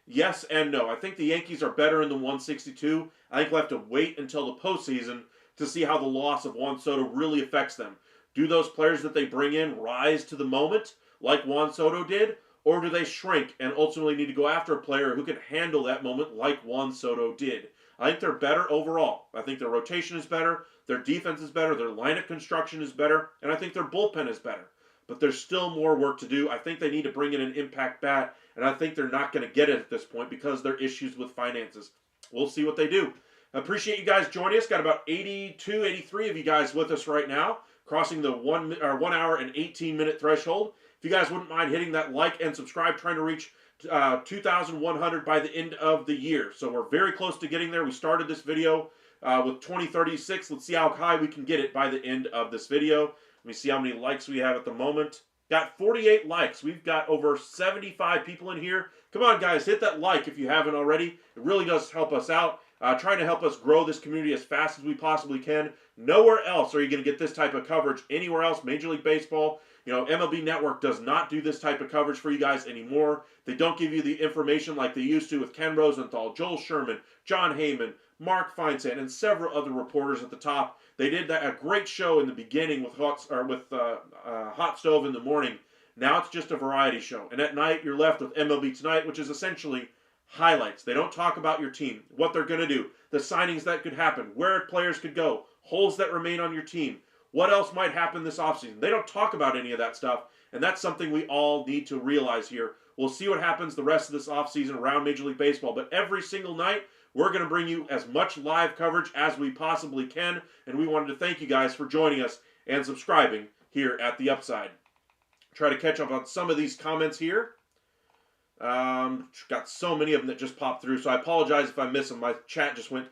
Speaker 1: Yes and no. I think the Yankees are better in the 162. I think we'll have to wait until the postseason to see how the loss of Juan Soto really affects them. Do those players that they bring in rise to the moment like Juan Soto did? Or do they shrink and ultimately need to go after a player who can handle that moment like Juan Soto did? I think they're better overall. I think their rotation is better, their defense is better, their lineup construction is better, and I think their bullpen is better. But there's still more work to do. I think they need to bring in an impact bat, and I think they're not going to get it at this point because there are issues with finances. We'll see what they do. I appreciate you guys joining us. Got about 82, 83 of you guys with us right now, crossing the 1 hour and 18-minute threshold. If you guys wouldn't mind hitting that like and subscribe, trying to reach 2,100 by the end of the year. So we're very close to getting there. We started this video with 2036. Let's see how high we can get it by the end of this video. Let me see how many likes we have at the moment. Got 48 likes. We've got over 75 people in here. Come on, guys, hit that like if you haven't already. It really does help us out. Trying to help us grow this community as fast as we possibly can. Nowhere else are you going to get this type of coverage anywhere else. Major League Baseball, MLB Network does not do this type of coverage for you guys anymore. They don't give you the information like they used to with Ken Rosenthal, Joel Sherman, John Heyman, Mark Feinsand, and several other reporters at the top. They did a great show in the beginning with Hot Stove in the morning. Now it's just a variety show. And at night, you're left with MLB Tonight, which is essentially highlights. They don't talk about your team, what they're going to do, the signings that could happen, where players could go, holes that remain on your team, what else might happen this offseason. They don't talk about any of that stuff, and that's something we all need to realize here. We'll see what happens the rest of this offseason around Major League Baseball, but every single night, we're going to bring you as much live coverage as we possibly can, and we wanted to thank you guys for joining us and subscribing here at The Upside. Try to catch up on some of these comments here. Got so many of them that just popped through, so I apologize if I miss them. My chat just went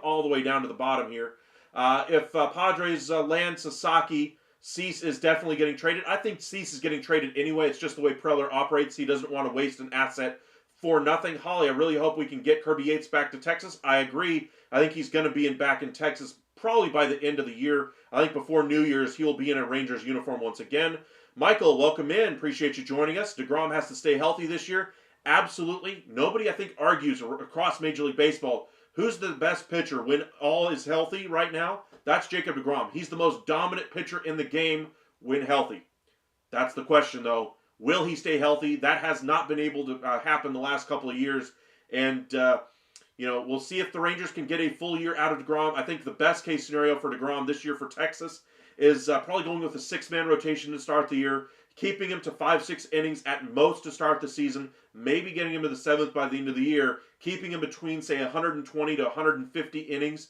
Speaker 1: all the way down to the bottom here. If Padres land Sasaki, Cease is definitely getting traded. I think Cease is getting traded anyway. It's just the way Preller operates. He doesn't want to waste an asset for nothing. Holly, I really hope we can get Kirby Yates back to Texas. I agree. I think he's going to be back in Texas probably by the end of the year. I think before New Year's, he will be in a Rangers uniform once again. Michael, welcome in. Appreciate you joining us. DeGrom has to stay healthy this year. Absolutely. Nobody, I think, argues across Major League Baseball who's the best pitcher when all is healthy right now. That's Jacob DeGrom. He's the most dominant pitcher in the game when healthy. That's the question, though. Will he stay healthy? That has not been able to happen the last couple of years. And, we'll see if the Rangers can get a full year out of DeGrom. I think the best case scenario for DeGrom this year for Texas is probably going with a 6-man rotation to start the year, keeping him to 5-6 innings at most to start the season, maybe getting him to the 7th by the end of the year, keeping him between, say, 120 to 150 innings,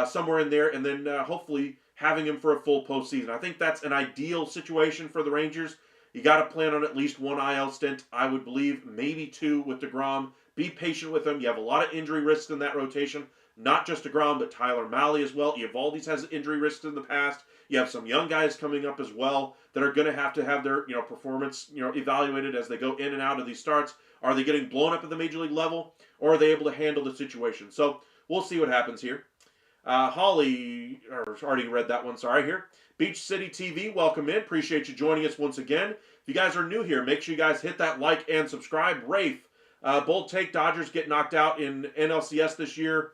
Speaker 1: somewhere in there, and then hopefully having him for a full postseason. I think that's an ideal situation for the Rangers. You got to plan on at least one IL stint, I would believe, maybe 2 with DeGrom. Be patient with him. You have a lot of injury risks in that rotation. Not just DeGrom, but Tyler Mahle as well. Eovaldi's has injury risks in the past. You have some young guys coming up as well that are going to have their performance evaluated as they go in and out of these starts. Are they getting blown up at the major league level, or are they able to handle the situation? So we'll see what happens here. Holly, already read that one. Sorry here. Beach City TV, welcome in. Appreciate you joining us once again. If you guys are new here, make sure you guys hit that like and subscribe. Rafe, bold take: Dodgers get knocked out in NLCS this year.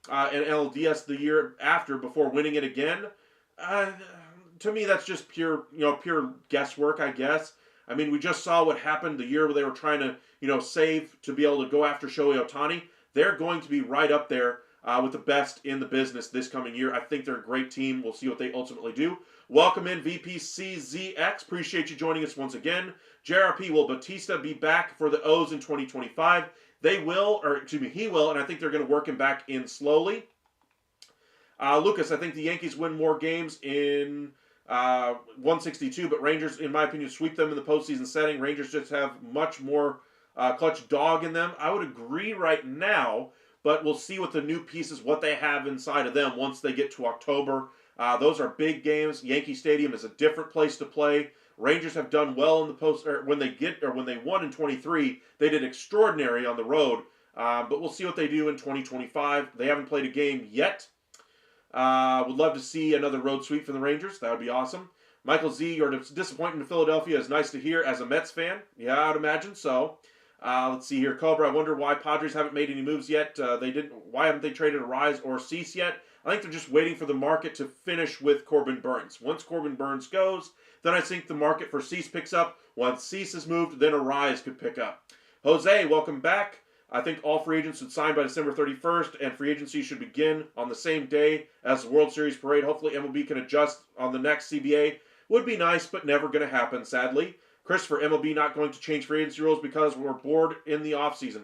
Speaker 1: And LDS the year after before winning it again. To me, that's just pure guesswork, I guess. I mean, we just saw what happened the year where they were trying to, save to be able to go after Shohei Ohtani. They're going to be right up there with the best in the business this coming year. I think they're a great team. We'll see what they ultimately do. Welcome in VPCZX. Appreciate you joining us once again. JRP, will Batista be back for the O's in 2025? He will, and I think they're going to work him back in slowly. Lucas, I think the Yankees win more games in 162, but Rangers, in my opinion, sweep them in the postseason setting. Rangers just have much more clutch dog in them. I would agree right now, but we'll see with the new pieces what they have inside of them once they get to October. Those are big games. Yankee Stadium is a different place to play. Rangers have done well in the when they won in 23, they did extraordinary on the road. But we'll see what they do in 2025. They haven't played a game yet. Would love to see another road sweep from the Rangers. That would be awesome. Michael Z, you're disappointed in Philadelphia. Is nice to hear as a Mets fan. Yeah, I'd imagine so. Let's see here. Cobra, I wonder why Padres haven't made any moves yet. Why haven't they traded Arraez or Cease yet? I think they're just waiting for the market to finish with Corbin Burns. Once Corbin Burns goes, then I think the market for Cease picks up. Once Cease is moved, then Arraez could pick up. Jose, welcome back. I think all free agents should sign by December 31st, and free agency should begin on the same day as the World Series parade. Hopefully MLB can adjust on the next CBA. Would be nice, but never going to happen, sadly. Christopher, MLB not going to change free agency rules because we're bored in the offseason.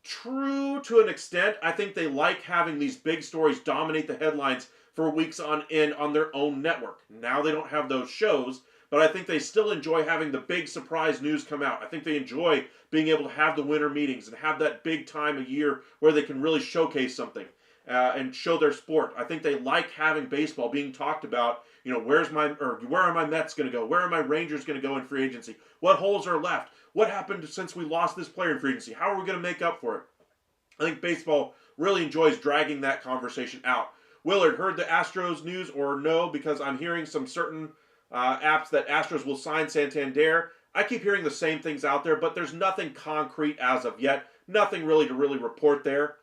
Speaker 1: True to an extent. I think they like having these big stories dominate the headlines for weeks on end on their own network. Now they don't have those shows, but I think they still enjoy having the big surprise news come out. I think they enjoy being able to have the winter meetings and have that big time of year where they can really showcase something and show their sport. I think they like having baseball being talked about. Where are my Mets going to go? Where are my Rangers going to go in free agency? What holes are left? What happened since we lost this player in free agency? How are we going to make up for it? I think baseball really enjoys dragging that conversation out. Willard, heard the Astros news or no? Because I'm hearing some certain apps that Astros will sign Santander. I keep hearing the same things out there, but there's nothing concrete as of yet. Nothing really to report there.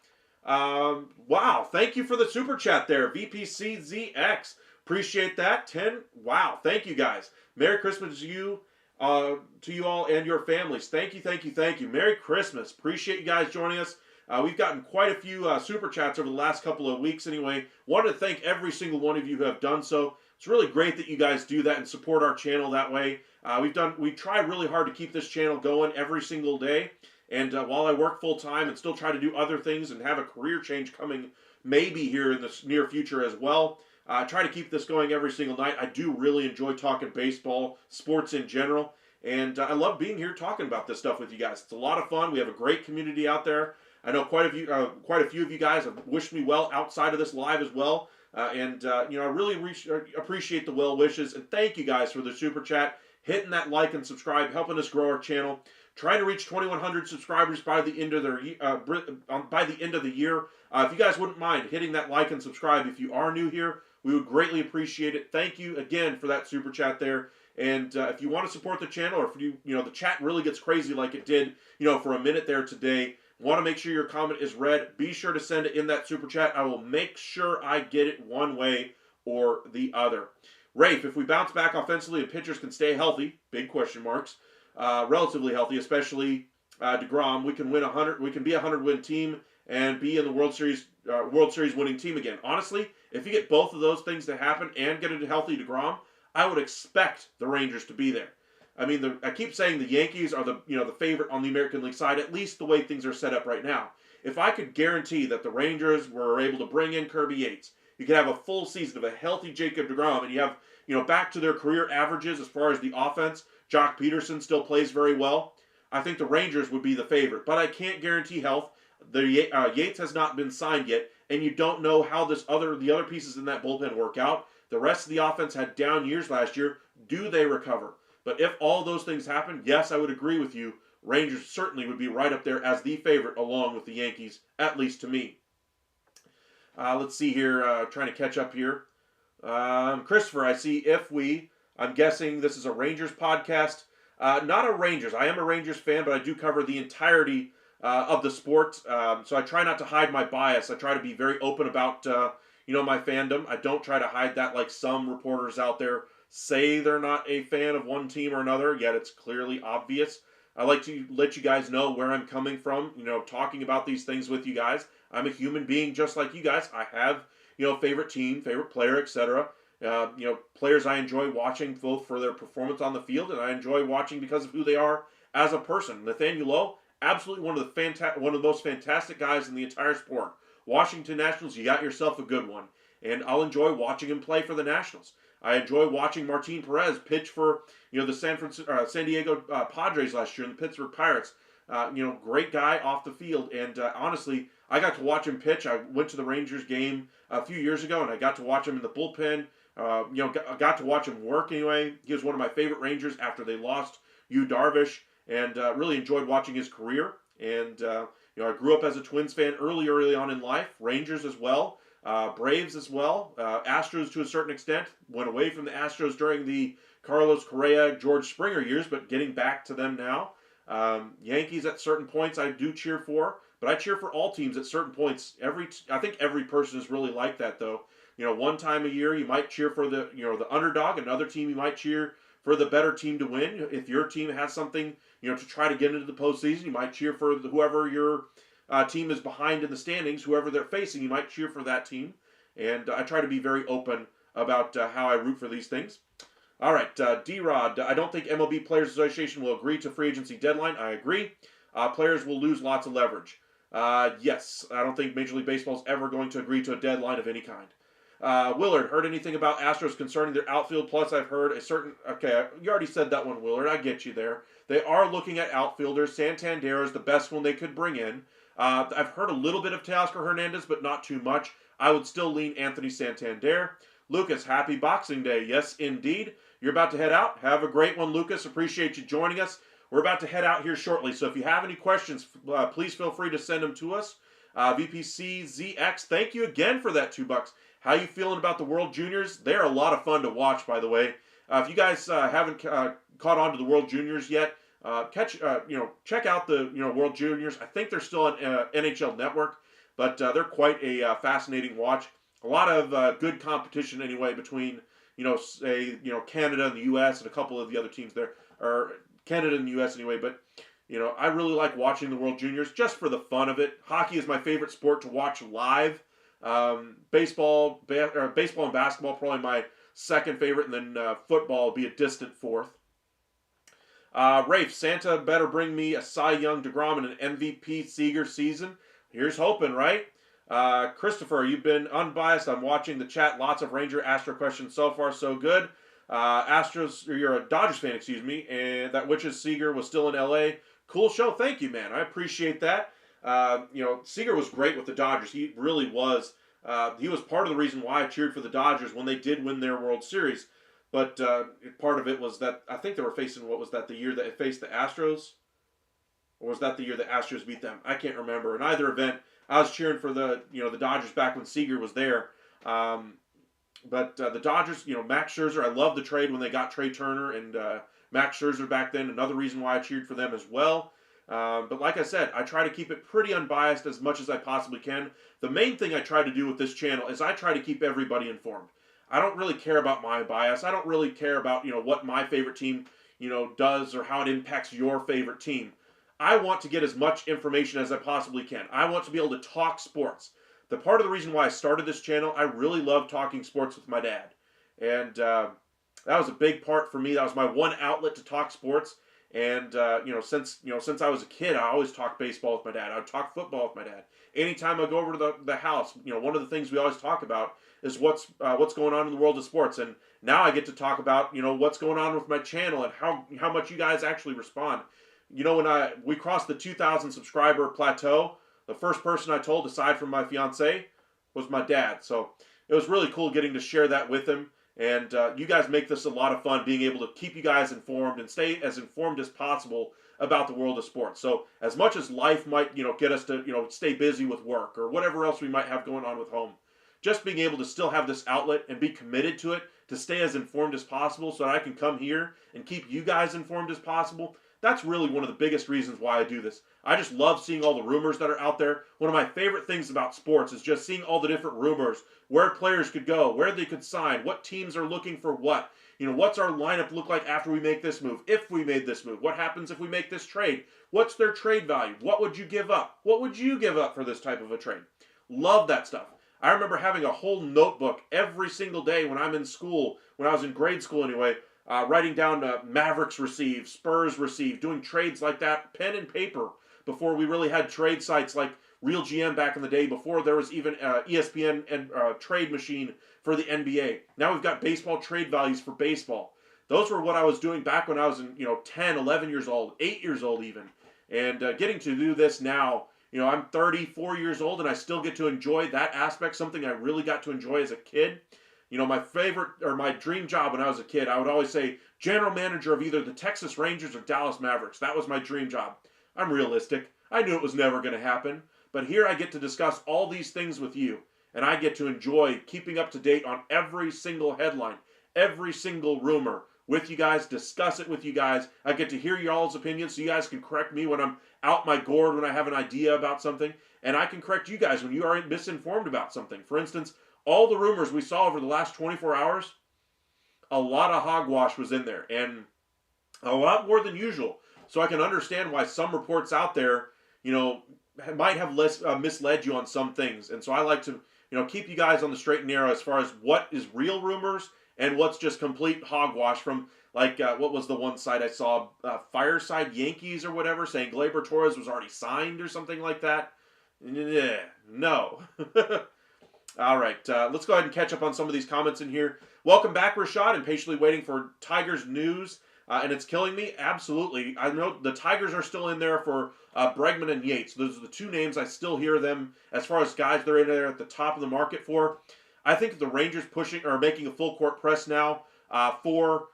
Speaker 1: Wow, thank you for the super chat there, VPCZX. Appreciate that. 10. Wow, thank you guys. Merry Christmas to you all and your families. Thank you. Merry Christmas. Appreciate you guys joining us. We've gotten quite a few super chats over the last couple of weeks anyway. Wanted to thank every single one of you who have done so. It's really great that you guys do that and support our channel that way. We try really hard to keep this channel going every single day. And while I work full time and still try to do other things and have a career change coming maybe here in the near future as well, I try to keep this going every single night. I do really enjoy talking baseball, sports in general. And I love being here talking about this stuff with you guys. It's a lot of fun. We have a great community out there. I know quite a few of you guys have wished me well outside of this live as well. I really appreciate the well wishes, and thank you guys for the super chat, hitting that like and subscribe, helping us grow our channel. Trying to reach 2,100 subscribers by the end of the year. If you guys wouldn't mind hitting that like and subscribe, if you are new here, we would greatly appreciate it. Thank you again for that super chat there. And if you want to support the channel, or if the chat really gets crazy like it did, for a minute there today, want to make sure your comment is read, be sure to send it in that super chat. I will make sure I get it one way or the other. Rafe, if we bounce back offensively and pitchers can stay healthy, big question marks, relatively healthy, especially DeGrom, we can win 100. We can be a 100-win team and be in the World Series winning team again. Honestly, if you get both of those things to happen and get a healthy DeGrom, I would expect the Rangers to be there. I mean, I keep saying the Yankees are the favorite on the American League side, at least the way things are set up right now. If I could guarantee that the Rangers were able to bring in Kirby Yates, you could have a full season of a healthy Jacob DeGrom, and you have back to their career averages as far as the offense. Jock Peterson still plays very well. I think the Rangers would be the favorite, but I can't guarantee health. Yates has not been signed yet, and you don't know how the other pieces in that bullpen work out. The rest of the offense had down years last year. Do they recover? But if all those things happen, yes, I would agree with you. Rangers certainly would be right up there as the favorite along with the Yankees, at least to me. Let's see here. Trying to catch up here. Christopher, I see I'm guessing this is a Rangers podcast. Not a Rangers. I am a Rangers fan, but I do cover the entirety of the sport. So I try not to hide my bias. I try to be very open about my fandom. I don't try to hide that like some reporters out there say they're not a fan of one team or another, yet it's clearly obvious. I like to let you guys know where I'm coming from, talking about these things with you guys. I'm a human being just like you guys. I have, favorite team, favorite player, etc. Players I enjoy watching both for their performance on the field, and I enjoy watching because of who they are as a person. Nathaniel Lowe, absolutely one of the most fantastic guys in the entire sport. Washington Nationals, you got yourself a good one. And I'll enjoy watching him play for the Nationals. I enjoy watching Martin Perez pitch for the San Diego Padres last year and the Pittsburgh Pirates. Great guy off the field. And honestly, I got to watch him pitch. I went to the Rangers game a few years ago, and I got to watch him in the bullpen. Got to watch him work anyway. He was one of my favorite Rangers after they lost Yu Darvish, and really enjoyed watching his career. And I grew up as a Twins fan early on in life. Rangers as well. Braves as well. Astros to a certain extent. Went away from the Astros during the Carlos Correa, George Springer years, but getting back to them now. Yankees at certain points I do cheer for, but I cheer for all teams at certain points. I think every person is really like that, though. One time a year you might cheer for the underdog. Another team you might cheer for the better team to win. If your team has something to try to get into the postseason, you might cheer for whoever your team is behind in the standings, whoever they're facing, you might cheer for that team. And I try to be very open about how I root for these things. All right, D-Rod, I don't think MLB Players Association will agree to free agency deadline. I agree. Players will lose lots of leverage. Yes, I don't think Major League Baseball is ever going to agree to a deadline of any kind. Willard, heard anything about Astros concerning their outfield? Plus, I've heard okay, you already said that one, Willard. I get you there. They are looking at outfielders. Santander is the best one they could bring in. I've heard a little bit of Teoscar Hernandez, but not too much. I would still lean Anthony Santander. Lucas, happy Boxing Day. Yes, indeed. You're about to head out. Have a great one, Lucas. Appreciate you joining us. We're about to head out here shortly, so if you have any questions, please feel free to send them to us. VPCZX, thank you again for that $2. How you feeling about the World Juniors? They're a lot of fun to watch, by the way. If you guys haven't caught on to the World Juniors yet, check out the World Juniors. I think they're still on NHL Network, but they're quite a fascinating watch. A lot of good competition anyway between Canada and the U.S. and a couple of the other teams there, or Canada and the U.S. anyway. But I really like watching the World Juniors just for the fun of it. Hockey is my favorite sport to watch live. Baseball and basketball probably my second favorite, and then football will be a distant fourth. Rafe, Santa better bring me a Cy Young, DeGrom, and an MVP Seager season. Here's hoping, right? Christopher, you've been unbiased. I'm watching the chat. Lots of Ranger Astro questions so far, so good. You're a Dodgers fan, excuse me, and that Witches Seager was still in LA. Cool show. Thank you, man. I appreciate that. Seager was great with the Dodgers. He really was. He was part of the reason why I cheered for the Dodgers when they did win their World Series. But part of it was that I think they were facing, what was that, the year that it faced the Astros? Or was that the year the Astros beat them? I can't remember. In either event, I was cheering for the Dodgers back when Seager was there. But the Dodgers, Max Scherzer, I love the trade when they got Trey Turner and Max Scherzer back then. Another reason why I cheered for them as well. But like I said, I try to keep it pretty unbiased as much as I possibly can. The main thing I try to do with this channel is I try to keep everybody informed. I don't really care about my bias. I don't really care about, what my favorite team, does or how it impacts your favorite team. I want to get as much information as I possibly can. I want to be able to talk sports. The part of the reason why I started this channel, I really love talking sports with my dad. And that was a big part for me. That was my one outlet to talk sports. And, since I was a kid, I always talked baseball with my dad. I would talk football with my dad. Anytime I go over to the house, one of the things we always talk about is what's going on in the world of sports. And now I get to talk about, what's going on with my channel and how much you guys actually respond. When we crossed the 2,000 subscriber plateau, the first person I told, aside from my fiance, was my dad. So it was really cool getting to share that with him. And you guys make this a lot of fun, being able to keep you guys informed and stay as informed as possible about the world of sports. So as much as life might, get us to, stay busy with work or whatever else we might have going on with home, just being able to still have this outlet and be committed to it to stay as informed as possible so that I can come here and keep you guys informed as possible. That's really one of the biggest reasons why I do this. I just love seeing all the rumors that are out there. One of my favorite things about sports is just seeing all the different rumors, where players could go, where they could sign, what teams are looking for what. What's our lineup look like after we make this move? If we made this move, what happens if we make this trade? What's their trade value? What would you give up? What would you give up for this type of a trade? Love that stuff. I remember having a whole notebook every single day when I'm in school, when I was in grade school anyway, writing down Mavericks receive, Spurs receive, doing trades like that, pen and paper, before we really had trade sites like Real GM back in the day, before there was even ESPN and trade machine for the NBA. Now we've got baseball trade values for baseball. Those were what I was doing back when I was in 10, 11 years old, 8 years old even. And getting to do this now, I'm 34 years old and I still get to enjoy that aspect, something I really got to enjoy as a kid. My favorite, or my dream job when I was a kid, I would always say general manager of either the Texas Rangers or Dallas Mavericks. That was my dream job. I'm realistic. I knew it was never going to happen. But here I get to discuss all these things with you. And I get to enjoy keeping up to date on every single headline, every single rumor with you guys, discuss it with you guys. I get to hear y'all's opinions so you guys can correct me when I'm out my gourd, when I have an idea about something. And I can correct you guys when you are misinformed about something. For instance, all the rumors we saw over the last 24 hours, a lot of hogwash was in there, and a lot more than usual. So I can understand why some reports out there, might have misled you on some things. And so I like to, keep you guys on the straight and narrow as far as what is real rumors and what's just complete hogwash from, like, what was the one site I saw, Fireside Yankees or whatever, saying Gleyber Torres was already signed or something like that. No. All right, let's go ahead and catch up on some of these comments in here. Welcome back, Rashad. I'm patiently waiting for Tigers news, and it's killing me. Absolutely. I know the Tigers are still in there for Bregman and Yates. Those are the two names I still hear them as far as guys they're in there at the top of the market for. I think the Rangers pushing or making a full court press now for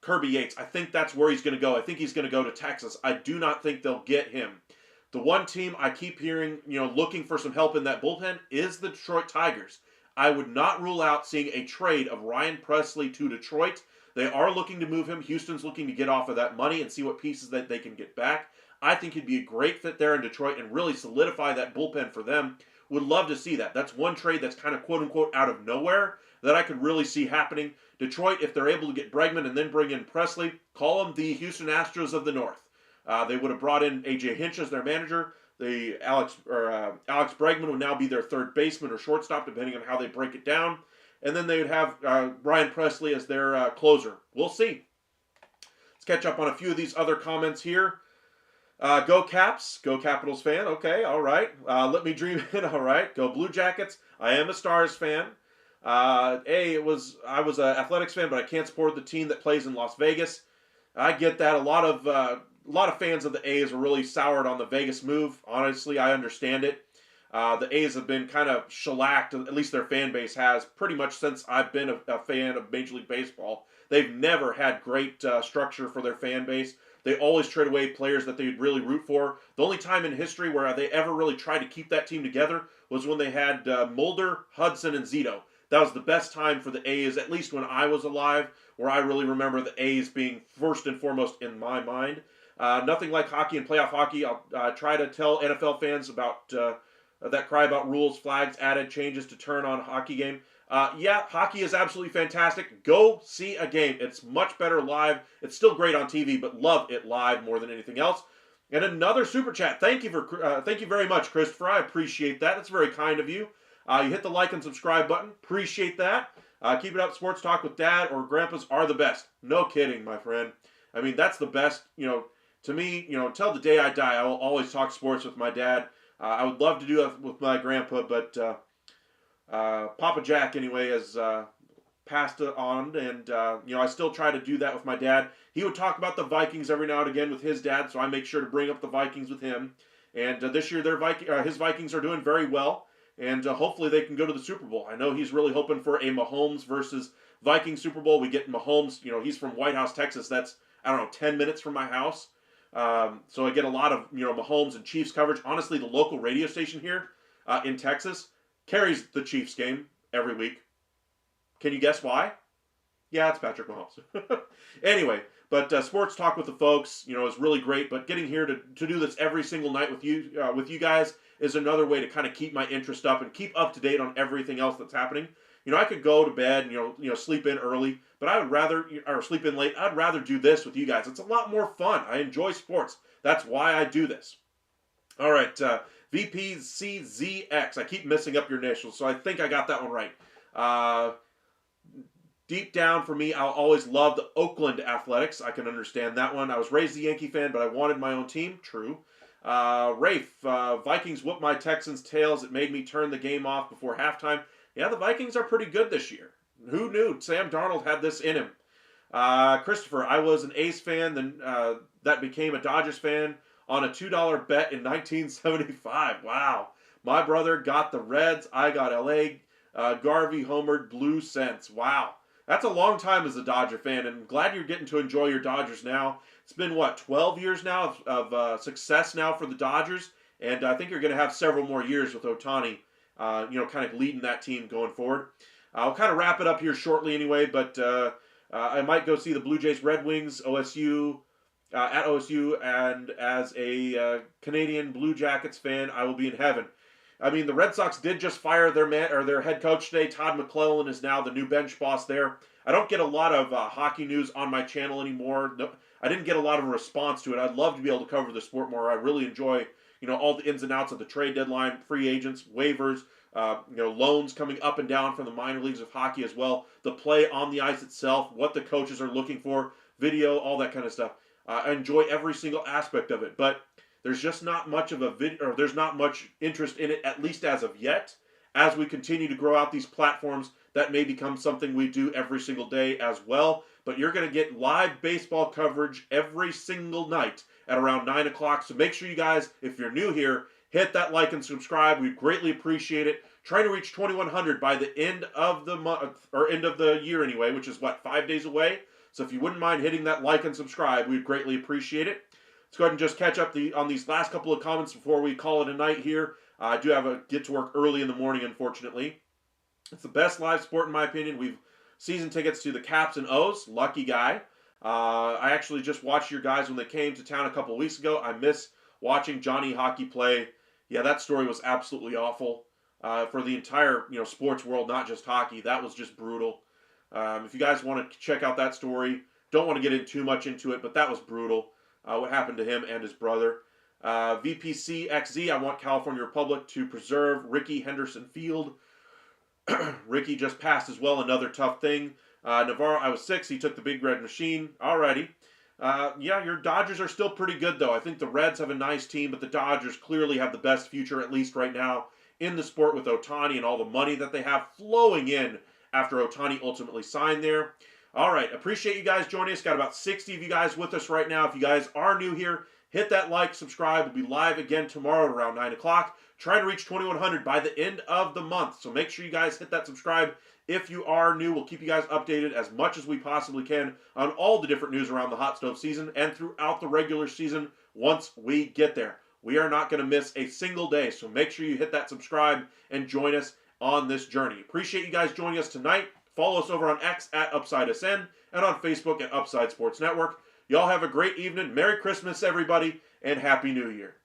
Speaker 1: Kirby Yates. I think that's where he's going to go. I think he's going to go to Texas. I do not think they'll get him. The one team I keep hearing, looking for some help in that bullpen is the Detroit Tigers. I would not rule out seeing a trade of Ryan Presley to Detroit. They are looking to move him. Houston's looking to get off of that money and see what pieces that they can get back. I think he'd be a great fit there in Detroit and really solidify that bullpen for them. Would love to see that. That's one trade that's kind of quote-unquote out of nowhere that I could really see happening. Detroit, if they're able to get Bregman and then bring in Presley, call them the Houston Astros of the North. They would have brought in A.J. Hinch as their manager. Alex Bregman would now be their third baseman or shortstop, depending on how they break it down. And then they would have Ryan Presley as their closer. We'll see. Let's catch up on a few of these other comments here. Go Caps. Go Capitals fan. Okay, all right. Let me dream in. All right. Go Blue Jackets. I am a Stars fan. I was an Athletics fan, but I can't support the team that plays in Las Vegas. I get that. A lot of a lot of fans of the A's are really soured on the Vegas move. Honestly, I understand it. The A's have been kind of shellacked, at least their fan base has, pretty much since I've been a fan of Major League Baseball. They've never had great structure for their fan base. They always trade away players that they'd really root for. The only time in history where they ever really tried to keep that team together was when they had Mulder, Hudson, and Zito. That was the best time for the A's, at least when I was alive, where I really remember the A's being first and foremost in my mind. Nothing like hockey and playoff hockey. I'll try to tell NFL fans about that cry about rules, flags, added changes to turn on a hockey game. Yeah, hockey is absolutely fantastic. Go see a game. It's much better live. It's still great on TV, but love it live more than anything else. And another super chat. Thank you very much, Christopher. I appreciate that. That's very kind of you. You hit the like and subscribe button. Appreciate that. Keep it up. Sports talk with Dad or Grandpas are the best. No kidding, my friend. I mean, that's the best. To me, until the day I die, I will always talk sports with my dad. I would love to do that with my grandpa, but Papa Jack, anyway, has passed on, and I still try to do that with my dad. He would talk about the Vikings every now and again with his dad, so I make sure to bring up the Vikings with him. And this year, his Vikings are doing very well, and hopefully they can go to the Super Bowl. I know he's really hoping for a Mahomes versus Vikings Super Bowl. We get Mahomes, he's from White House, Texas. That's, 10 minutes from my house. So I get a lot of, Mahomes and Chiefs coverage. Honestly, the local radio station here in Texas carries the Chiefs game every week. Can you guess why? Yeah, it's Patrick Mahomes. Anyway, but sports talk with the folks, is really great. But getting here to do this every single night with you guys is another way to kind of keep my interest up and keep up to date on everything else that's happening. I could go to bed and sleep in early, but I would rather, or sleep in late. I'd rather do this with you guys. It's a lot more fun. I enjoy sports. That's why I do this. All right, VPCZX. I keep messing up your initials, so I think I got that one right. Deep down for me, I'll always love the Oakland Athletics. I can understand that one. I was raised a Yankee fan, but I wanted my own team. True. Rafe, Vikings whooped my Texans' tails. It made me turn the game off before halftime. Yeah, the Vikings are pretty good this year. Who knew Sam Darnold had this in him? Christopher, I was an A's fan, then that became a Dodgers fan on a $2 bet in 1975. Wow. My brother got the Reds. I got LA. Garvey homered blue cents. Wow. That's a long time as a Dodger fan, and I'm glad you're getting to enjoy your Dodgers now. It's been, 12 years now of success now for the Dodgers, and I think you're going to have several more years with Ohtani, kind of leading that team going forward. I'll kind of wrap it up here shortly anyway, but I might go see the Blue Jays, Red Wings, OSU, at OSU, and as a Canadian Blue Jackets fan, I will be in heaven. I mean, the Red Sox did just fire their head coach today. Todd McClellan is now the new bench boss there. I don't get a lot of hockey news on my channel anymore. No, I didn't get a lot of a response to it. I'd love to be able to cover the sport more. I really enjoy, all the ins and outs of the trade deadline, free agents, waivers, loans coming up and down from the minor leagues of hockey as well. The play on the ice itself, what the coaches are looking for, video, all that kind of stuff. I enjoy every single aspect of it, but there's just not much of there's not much interest in it, at least as of yet. As we continue to grow out these platforms, that may become something we do every single day as well. But you're going to get live baseball coverage every single night at around 9 o'clock. So make sure you guys, if you're new here, hit that like and subscribe. We'd greatly appreciate it. Trying to reach 2,100 by the end of the month, or end of the year anyway, which is 5 days away. So if you wouldn't mind hitting that like and subscribe, we'd greatly appreciate it. Let's go ahead and just catch up on these last couple of comments before we call it a night here. I do have a get to work early in the morning, unfortunately. It's the best live sport in my opinion. We've season tickets to the Caps and O's. Lucky guy. I actually just watched your guys when they came to town a couple of weeks ago. I miss watching Johnny Hockey play. Yeah, that story was absolutely awful for the entire sports world, not just hockey. That was just brutal. If you guys want to check out that story, don't want to get too much into it, but that was brutal. What happened to him and his brother. VPCXZ, I want California Republic to preserve Ricky Henderson Field. Ricky just passed as well, another tough thing. Navarro, I was 6, he took the big red machine. Alrighty. Yeah, your Dodgers are still pretty good, though. I think the Reds have a nice team, but the Dodgers clearly have the best future, at least right now, in the sport with Ohtani and all the money that they have flowing in after Ohtani ultimately signed there. All right, appreciate you guys joining us. Got about 60 of you guys with us right now. If you guys are new here, hit that like, subscribe. We'll be live again tomorrow at around 9 o'clock. Trying to reach 2,100 by the end of the month. So make sure you guys hit that subscribe. If you are new, we'll keep you guys updated as much as we possibly can on all the different news around the hot stove season and throughout the regular season once we get there. We are not going to miss a single day, so make sure you hit that subscribe and join us on this journey. Appreciate you guys joining us tonight. Follow us over on X at UpsideSN and on Facebook at Upside Sports Network. Y'all have a great evening. Merry Christmas, everybody, and Happy New Year.